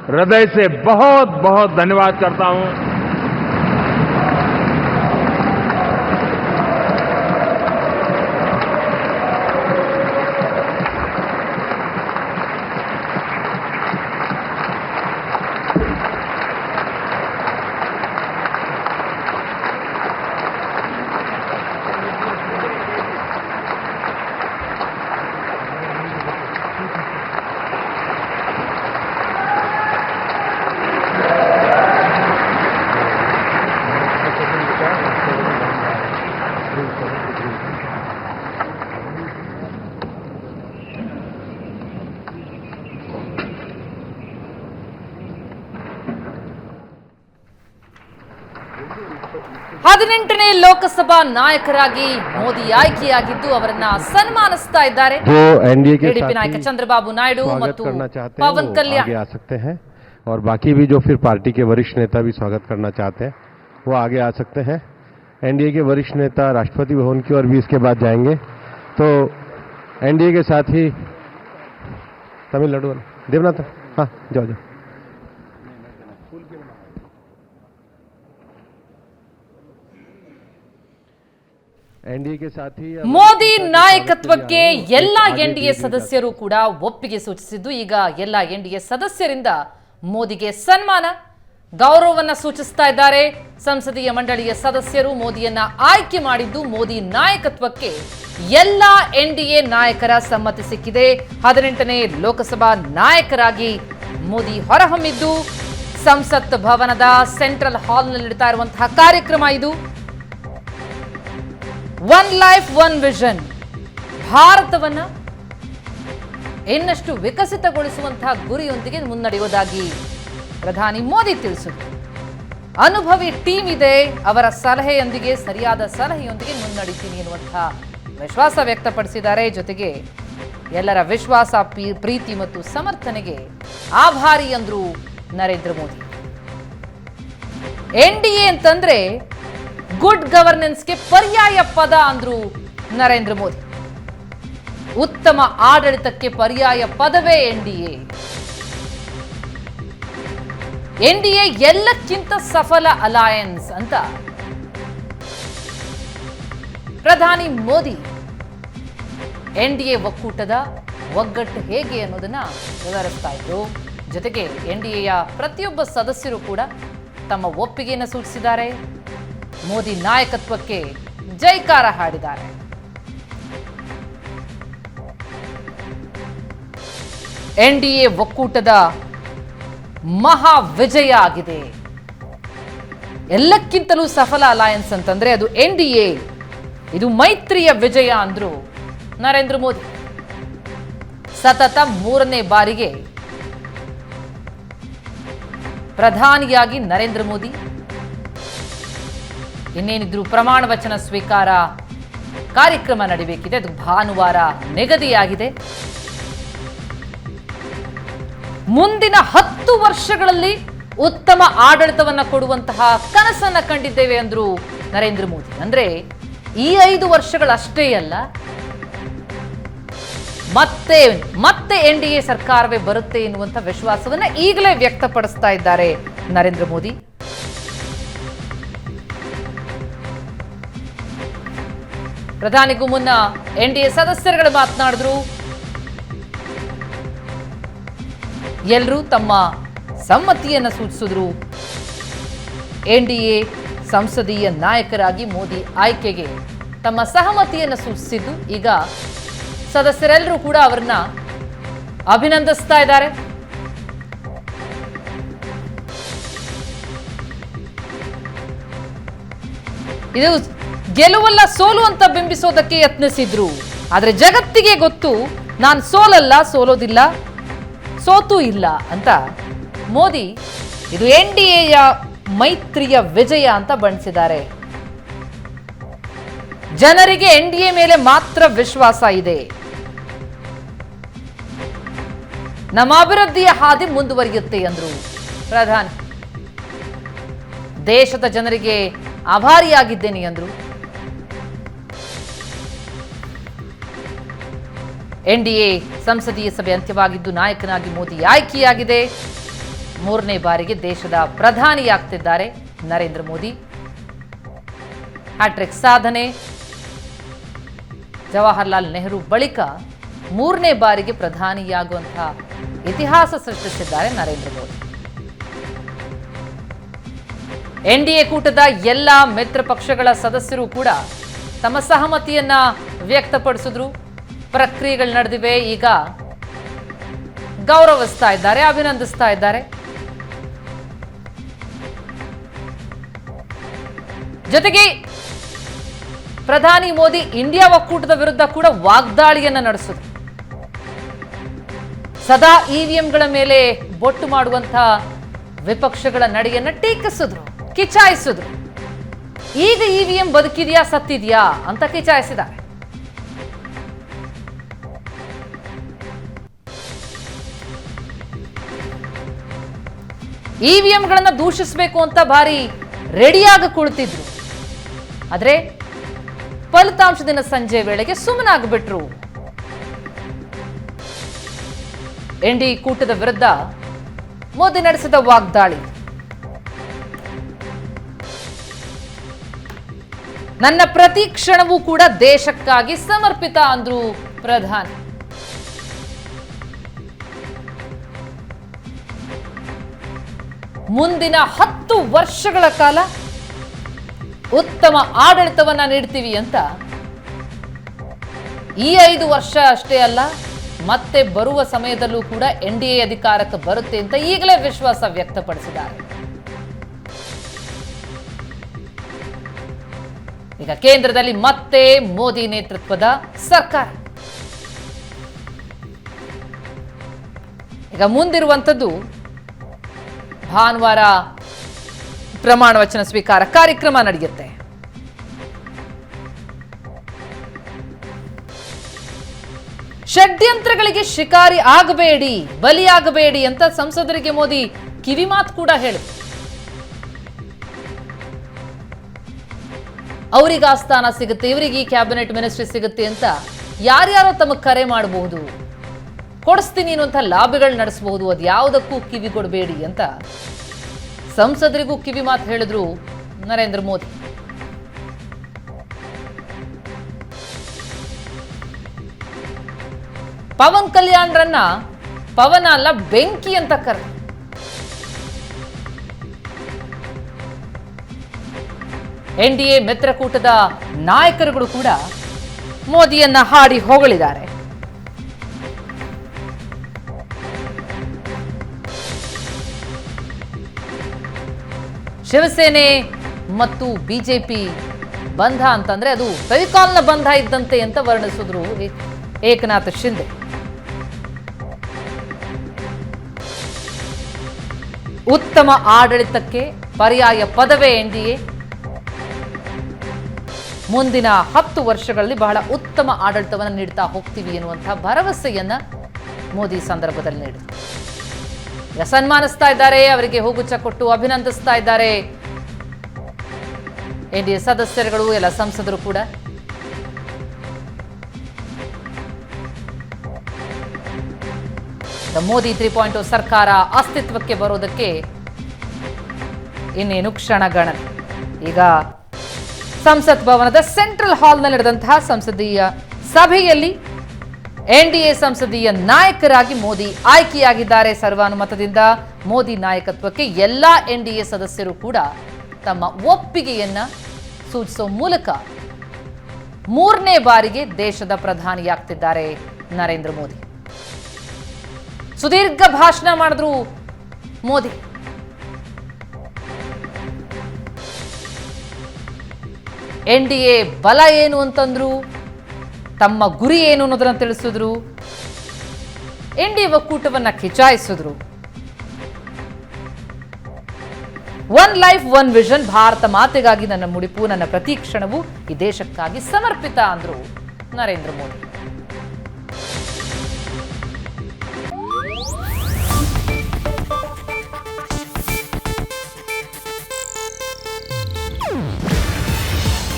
हृदय से बहुत बहुत धन्यवाद करता हूं।
ಹದಿನೆಂಟನೇ ಲೋಕಸಭಾ ನಾಯಕರಾಗಿ ಮೋದಿ ಆಯ್ಕೆಯಾಗಿದ್ದು ಅವರನ್ನ ಸನ್ಮಾನಿಸ್ತಾ ಇದ್ದಾರೆ.
जो एनडीए के
टीडीपी नायक चंद्रबाबू नायडू
स्वागत
ಮತ್ತು
करना चाहते हैं
पवन
वो
कल्याण
आगे आ सकते हैं, और बाकी भी जो फिर पार्टी के वरिष्ठ नेता भी स्वागत करना चाहते हैं वो आगे आ सकते हैं। एनडीए के वरिष्ठ नेता राष्ट्रपति भवन की ओर भी इसके बाद जाएंगे। तो एनडीए के साथ ही तमिलनाडु देवनाथ, हाँ जाओ जाओ। एनडीए के साथ ही
ಮೋದಿ ನಾಯಕತ್ವಕ್ಕೆ ಎಲ್ಲ ಎನ್ಡಿಎ ಸದಸ್ಯರು ಕೂಡ ಒಪ್ಪಿಗೆ ಸೂಚಿಸಿದ್ದು ಈಗ ಎಲ್ಲ ಎನ್ಡಿಎ ಸದಸ್ಯರಿಂದ ಮೋದಿಗೆ ಸನ್ಮಾನ ಗೌರವವನ್ನ ಸೂಚಿಸ್ತಾ ಇದ್ದಾರೆ. ಸಂಸದೀಯ ಮಂಡಳಿಯ ಸದಸ್ಯರು ಮೋದಿಯನ್ನ ಆಯ್ಕೆ ಮಾಡಿದ್ದು ಮೋದಿ ನಾಯಕತ್ವಕ್ಕೆ ಎಲ್ಲ ಎನ್ಡಿಎ ನಾಯಕರ ಸಮ್ಮತಿ ಸಿಕ್ಕಿದೆ. 18ನೇ ಲೋಕಸಭಾ ನಾಯಕರಾಗಿ ಮೋದಿ ಹೊರಹೊಮ್ಮಿದ್ದು ಸಂಸತ್ ಭವನದ ಸೆಂಟ್ರಲ್ ಹಾಲ್ನಲ್ಲಿ ನಡೀತಾ ಇರುವಂತಹ ಕಾರ್ಯಕ್ರಮ ಇದು. ಒನ್ ಲೈಫ್ ಒನ್ ವಿಷನ್, ಭಾರತವನ್ನ ಇನ್ನಷ್ಟು ವಿಕಸಿತಗೊಳಿಸುವಂತಹ ಗುರಿಯೊಂದಿಗೆ ಮುನ್ನಡೆಯುವುದಾಗಿ ಪ್ರಧಾನಿ ಮೋದಿ ತಿಳಿಸಿದರು. ಅನುಭವಿ ಟೀಮ್ ಇದೆ, ಅವರ ಸಲಹೆಯೊಂದಿಗೆ ಸರಿಯಾದ ಸಲಹೆಯೊಂದಿಗೆ ಮುನ್ನಡೆಯುತ್ತೀನಿ ಎನ್ನುವಂತಹ ವಿಶ್ವಾಸ ವ್ಯಕ್ತಪಡಿಸಿದ್ದಾರೆ. ಜೊತೆಗೆ ಎಲ್ಲರ ವಿಶ್ವಾಸ, ಪ್ರೀತಿ ಮತ್ತು ಸಮರ್ಥನೆಗೆ ಆಭಾರಿ ಎಂದರು ನರೇಂದ್ರ ಮೋದಿ. ಎನ್ಡಿಎ ಅಂತಂದ್ರೆ ಗುಡ್ ಗವರ್ನೆನ್ಸ್ಗೆ ಪರ್ಯಾಯ ಪದ ಅಂದ್ರು ನರೇಂದ್ರ ಮೋದಿ. ಉತ್ತಮ ಆಡಳಿತಕ್ಕೆ ಪರ್ಯಾಯ ಪದವೇ ಎನ್ಡಿಎ. ಎನ್ಡಿಎ ಎಲ್ಲಕ್ಕಿಂತ ಸಫಲ ಅಲಯನ್ಸ್ ಅಂತ ಪ್ರಧಾನಿ ಮೋದಿ ಎನ್ಡಿಎ ಒಕ್ಕೂಟದ ಒಗ್ಗಟ್ಟು ಹೇಗೆ ಅನ್ನೋದನ್ನ ವಿವರಿಸ್ತಾ ಇದ್ರು. ಜೊತೆಗೆ ಎನ್ಡಿಎಯ ಪ್ರತಿಯೊಬ್ಬ ಸದಸ್ಯರು ಕೂಡ ತಮ್ಮ ಒಪ್ಪಿಗೆಯನ್ನು ಸೂಚಿಸಿದ್ದಾರೆ. ಮೋದಿ ನಾಯಕತ್ವಕ್ಕೆ ಜೈಕಾರ ಹಾಡಿದ್ದಾರೆ. ಎನ್ಡಿಎ ಒಕ್ಕೂಟದ ಮಹಾ ವಿಜಯ ಆಗಿದೆ. ಎಲ್ಲಕ್ಕಿಂತಲೂ ಸಫಲ ಅಲಯನ್ಸ್ ಅಂತಂದ್ರೆ ಅದು ಎನ್ಡಿಎ. ಇದು ಮೈತ್ರಿಯ ವಿಜಯ ಅಂದ್ರು ನರೇಂದ್ರ ಮೋದಿ. ಸತತ 3ನೇ ಬಾರಿಗೆ ಪ್ರಧಾನಿಯಾಗಿ ನರೇಂದ್ರ ಮೋದಿ. ಇನ್ನೇನಿದ್ರು ಪ್ರಮಾಣ ವಚನ ಸ್ವೀಕಾರ ಕಾರ್ಯಕ್ರಮ ನಡೆಯಬೇಕಿದೆ, ಅದು ಭಾನುವಾರ ನಿಗದಿಯಾಗಿದೆ. ಮುಂದಿನ 10 ವರ್ಷಗಳಲ್ಲಿ ಉತ್ತಮ ಆಡಳಿತವನ್ನ ಕೊಡುವಂತಹ ಕನಸನ್ನ ಕಂಡಿದ್ದೇವೆ ಅಂದ್ರು ನರೇಂದ್ರ ಮೋದಿ. ಅಂದ್ರೆ ಈ 5 ವರ್ಷಗಳಷ್ಟೇ ಅಲ್ಲ, ಮತ್ತೆ ಎನ್ಡಿಎ ಸರ್ಕಾರವೇ ಬರುತ್ತೆ ಎನ್ನುವಂತ ವಿಶ್ವಾಸವನ್ನ ಈಗಲೇ ವ್ಯಕ್ತಪಡಿಸ್ತಾ ಇದ್ದಾರೆ ನರೇಂದ್ರ ಮೋದಿ. ಪ್ರಧಾನಿಗೂ ಮುನ್ನ ಎನ್ಡಿಎ ಸದಸ್ಯರುಗಳು ಮಾತನಾಡಿದ್ರು. ಎಲ್ಲರೂ ತಮ್ಮ ಸಮ್ಮತಿಯನ್ನು ಸೂಚಿಸಿದ್ರು. ಎನ್ಡಿಎ ಸಂಸದೀಯ ನಾಯಕರಾಗಿ ಮೋದಿ ಆಯ್ಕೆಗೆ ತಮ್ಮ ಸಹಮತಿಯನ್ನು ಸೂಚಿಸಿದ್ದು ಈಗ ಸದಸ್ಯರೆಲ್ಲರೂ ಕೂಡ ಅವರನ್ನ ಅಭಿನಂದಿಸ್ತಾ ಇದ್ದಾರೆ. ಇದು ಗೆಲುವಲ್ಲ ಸೋಲು ಅಂತ ಬಿಂಬಿಸೋದಕ್ಕೆ ಯತ್ನಿಸಿದ್ರು. ಆದ್ರೆ ಜಗತ್ತಿಗೆ ಗೊತ್ತು ನಾನು ಸೋಲಲ್ಲ, ಸೋಲೋದಿಲ್ಲ, ಸೋತೂ ಇಲ್ಲ ಅಂತ ಮೋದಿ ಇದು ಎನ್ಡಿಎಯ ಮೈತ್ರಿಯ ವಿಜಯ ಅಂತ ಬಣ್ಣಿಸಿದ್ದಾರೆ. ಜನರಿಗೆ ಎನ್ಡಿಎ ಮೇಲೆ ಮಾತ್ರ ವಿಶ್ವಾಸ ಇದೆ. ನಮ್ಮ ಅಭಿವೃದ್ಧಿಯ ಹಾದಿ ಮುಂದುವರಿಯುತ್ತೆ ಎಂದರು ಪ್ರಧಾನಿ. ದೇಶದ ಜನರಿಗೆ ಆಭಾರಿಯಾಗಿದ್ದೇನೆ ಎಂದರು. ಎನ್ಡಿಎ ಸಂಸದೀಯ ಸಭೆ ಅಂತ್ಯವಾಗಿದ್ದು ನಾಯಕನಾಗಿ ಮೋದಿ ಆಯ್ಕೆಯಾಗಿದೆ. 3ನೇ ಬಾರಿಗೆ ದೇಶದ ಪ್ರಧಾನಿಯಾಗ್ತಿದ್ದಾರೆ ನರೇಂದ್ರ ಮೋದಿ. ಹ್ಯಾಟ್ರಿಕ್ ಸಾಧನೆ. ಜವಾಹರ್ಲಾಲ್ ನೆಹರು ಬಳಿಕ 3ನೇ ಬಾರಿಗೆ ಪ್ರಧಾನಿಯಾಗುವಂತಹ ಇತಿಹಾಸ ಸೃಷ್ಟಿಸಿದ್ದಾರೆ ನರೇಂದ್ರ ಮೋದಿ. ಎನ್ಡಿಎ ಕೂಟದ ಎಲ್ಲ ಮಿತ್ರ ಪಕ್ಷಗಳ ಸದಸ್ಯರು ಕೂಡ ತಮ್ಮ ಸಹಮತಿಯನ್ನ ವ್ಯಕ್ತಪಡಿಸಿದ್ರು. ಪ್ರಕ್ರಿಯೆಗಳು ನಡೆದಿವೆ, ಈಗ ಗೌರವಿಸ್ತಾ ಇದ್ದಾರೆ, ಅಭಿನಂದಿಸ್ತಾ ಇದ್ದಾರೆ. ಜೊತೆಗೆ ಪ್ರಧಾನಿ ಮೋದಿ ಇಂಡಿಯಾ ಒಕ್ಕೂಟದ ವಿರುದ್ಧ ಕೂಡ ವಾಗ್ದಾಳಿಯನ್ನ ನಡೆಸಿದ್ರು. ಸದಾ ಇವಿಎಂಗಳ ಮೇಲೆ ಬೊಟ್ಟು ಮಾಡುವಂತಹ ವಿಪಕ್ಷಗಳ ನಡೆಯನ್ನ ಟೀಕಿಸಿದ್ರು, ಕಿಚಾಯಿಸಿದ್ರು. ಈಗ ಇವಿಎಂ ಬದುಕಿದೆಯಾ ಸತ್ತಿದೆಯಾ ಅಂತ ಕಿಚಾಯಿಸಿದ್ದಾರೆ. ಇವಿಎಂಗಳನ್ನ ದೂಷಿಸಬೇಕು ಅಂತ ಭಾರಿ ರೆಡಿಯಾಗಿ ಕುಳಿತಿದ್ರು. ಆದ್ರೆ ಫಲಿತಾಂಶ ದಿನ ಸಂಜೆ ವೇಳೆಗೆ ಸುಮ್ಮನಾಗ್ಬಿಟ್ರು. ಎನ್ಡಿಎ ಕೂಟದ ವಿರುದ್ಧ ಮೋದಿ ನಡೆಸಿದ ವಾಗ್ದಾಳಿ. ನನ್ನ ಪ್ರತಿ ಕ್ಷಣವೂ ಕೂಡ ದೇಶಕ್ಕಾಗಿ ಸಮರ್ಪಿತ ಅಂದ್ರು ಪ್ರಧಾನಿ. ಮುಂದಿನ 10 ವರ್ಷಗಳ ಕಾಲ ಉತ್ತಮ ಆಡಳಿತವನ್ನ ನೀಡ್ತೀವಿ ಅಂತ ಈ 5 ವರ್ಷ ಅಷ್ಟೇ ಅಲ್ಲ, ಮತ್ತೆ ಬರುವ ಸಮಯದಲ್ಲೂ ಕೂಡ NDA ಅಧಿಕಾರಕ್ಕೆ ಬರುತ್ತೆ ಅಂತ ಈಗಲೇ ವಿಶ್ವಾಸ ವ್ಯಕ್ತಪಡಿಸಿದ್ದಾರೆ. ಈಗ ಕೇಂದ್ರದಲ್ಲಿ ಮತ್ತೆ ಮೋದಿ ನೇತೃತ್ವದ ಸರ್ಕಾರ. ಈಗ ಮುಂದಿರುವಂಥದ್ದು ಭಾನುವಾರ ಪ್ರಮಾಣ ವಚನ ಸ್ವೀಕಾರ ಕಾರ್ಯಕ್ರಮ ನಡೆಯುತ್ತೆ. ಷಡ್ಯಂತ್ರಗಳಿಗೆ ಶಿಕಾರಿ ಆಗಬೇಡಿ, ಬಲಿಯಾಗಬೇಡಿ ಅಂತ ಸಂಸದರಿಗೆ ಮೋದಿ ಕಿವಿಮಾತು ಕೂಡ ಹೇಳಿದರು. ಅವರಿಗೆ ಆ ಸ್ಥಾನ ಸಿಗುತ್ತೆ, ಇವರಿಗೆ ಈ ಕ್ಯಾಬಿನೆಟ್ ಮಿನಿಸ್ಟ್ರಿ ಸಿಗುತ್ತೆ ಅಂತ ಯಾರ್ಯಾರೋ ತಮಗೆ ಕರೆ ಮಾಡಬಹುದು, ಕೊಡಿಸ್ತೀನಿ ಅನ್ನುವಂಥ ಲಾಬಿಗಳು ನಡೆಸಬಹುದು, ಅದು ಯಾವುದಕ್ಕೂ ಕಿವಿ ಕೊಡಬೇಡಿ ಅಂತ ಸಂಸದರಿಗೂ ಕಿವಿ ಮಾತು ಹೇಳಿದ್ರು ನರೇಂದ್ರ ಮೋದಿ. ಪವನ್ ಕಲ್ಯಾಣ್ರನ್ನ ಪವನ ಅಲ್ಲ ಬೆಂಕಿ ಅಂತ ಕರೆ. NDA ಮಿತ್ರಕೂಟದ ನಾಯಕರುಗಳು ಕೂಡ ಮೋದಿಯನ್ನ ಹಾಡಿ ಹೊಗಳಿದ್ದಾರೆ. ಶಿವಸೇನೆ ಮತ್ತು ಬಿಜೆಪಿ ಬಂಧ ಅಂತಂದ್ರೆ ಅದು ಫೆವಿಕಾಲ್ನ ಬಂಧ ಇದ್ದಂತೆ ಅಂತ ವರ್ಣಿಸಿದ್ರು ಏಕನಾಥ್ ಶಿಂದೆ. ಉತ್ತಮ ಆಡಳಿತಕ್ಕೆ ಪರ್ಯಾಯ ಪದವೇ NDA. ಮುಂದಿನ 10 ವರ್ಷಗಳಲ್ಲಿ ಬಹಳ ಉತ್ತಮ ಆಡಳಿತವನ್ನು ನೀಡ್ತಾ ಹೋಗ್ತೀವಿ ಎನ್ನುವಂತಹ ಭರವಸೆಯನ್ನ ಮೋದಿ ಸಂದರ್ಭದಲ್ಲಿ ನೀಡಿದರು. ಸನ್ಮಾನಿಸ್ತಾ ಇದ್ದಾರೆ, ಅವರಿಗೆ ಹೂಗುಚ್ಛ ಕೊಟ್ಟು ಅಭಿನಂದಿಸ್ತಾ ಇದ್ದಾರೆ NDA ಸದಸ್ಯರುಗಳು, ಎಲ್ಲ ಸಂಸದರು ಕೂಡ. ಮೋದಿ 3.0 ಸರ್ಕಾರ ಅಸ್ತಿತ್ವಕ್ಕೆ ಬರೋದಕ್ಕೆ ಇನ್ನೇನು ಕ್ಷಣಗಣನೆ. ಈಗ ಸಂಸತ್ ಭವನದ ಸೆಂಟ್ರಲ್ ಹಾಲ್ನಲ್ಲಿ ನಡೆದಂತಹ ಸಂಸದೀಯ ಸಭೆಯಲ್ಲಿ NDA ಸಂಸದೀಯ ನಾಯಕರಾಗಿ ಮೋದಿ ಆಯ್ಕೆಯಾಗಿದ್ದಾರೆ ಸರ್ವಾನುಮತದಿಂದ. ಮೋದಿ ನಾಯಕತ್ವಕ್ಕೆ ಎಲ್ಲಾ NDA ಸದಸ್ಯರು ಕೂಡ ತಮ್ಮ ಒಪ್ಪಿಗೆಯನ್ನ ಸೂಚಿಸುವ ಮೂಲಕ 3ನೇ ಬಾರಿಗೆ ದೇಶದ ಪ್ರಧಾನಿಯಾಗ್ತಿದ್ದಾರೆ ನರೇಂದ್ರ ಮೋದಿ. ಸುದೀರ್ಘ ಭಾಷಣ ಮಾಡಿದ್ರು ಮೋದಿ. NDA ಬಲ ಏನು ಅಂತಂದ್ರು, ತಮ್ಮ ಗುರಿ ಏನು ಅನ್ನೋದನ್ನ ತಿಳಿಸಿದ್ರು, NDA ಒಕ್ಕೂಟವನ್ನ ಕಿಚಾಯಿಸಿದ್ರು. ಒನ್ ಲೈಫ್ ಒನ್ ವಿಷನ್, ಭಾರತ ಮಾತೆಗಾಗಿ ನನ್ನ ಮುಡಿಪು, ನನ್ನ ಪ್ರತಿ ಕ್ಷಣವೂ ಈ ದೇಶಕ್ಕಾಗಿ ಸಮರ್ಪಿತ ಅಂದ್ರು ನರೇಂದ್ರ ಮೋದಿ.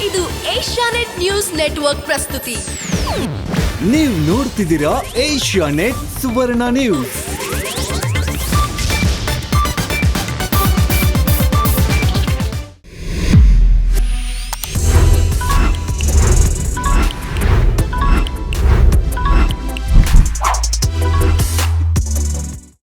ಇದು ಏಷ್ಯಾನೆಟ್ ನ್ಯೂಸ್ ನೆಟ್ವರ್ಕ್ ಪ್ರಸ್ತುತಿ.
ನೀವು ನೋಡ್ತಿದ್ದೀರಾ ಏಷ್ಯಾನೆಟ್ ಸುವರ್ಣ ನ್ಯೂಸ್.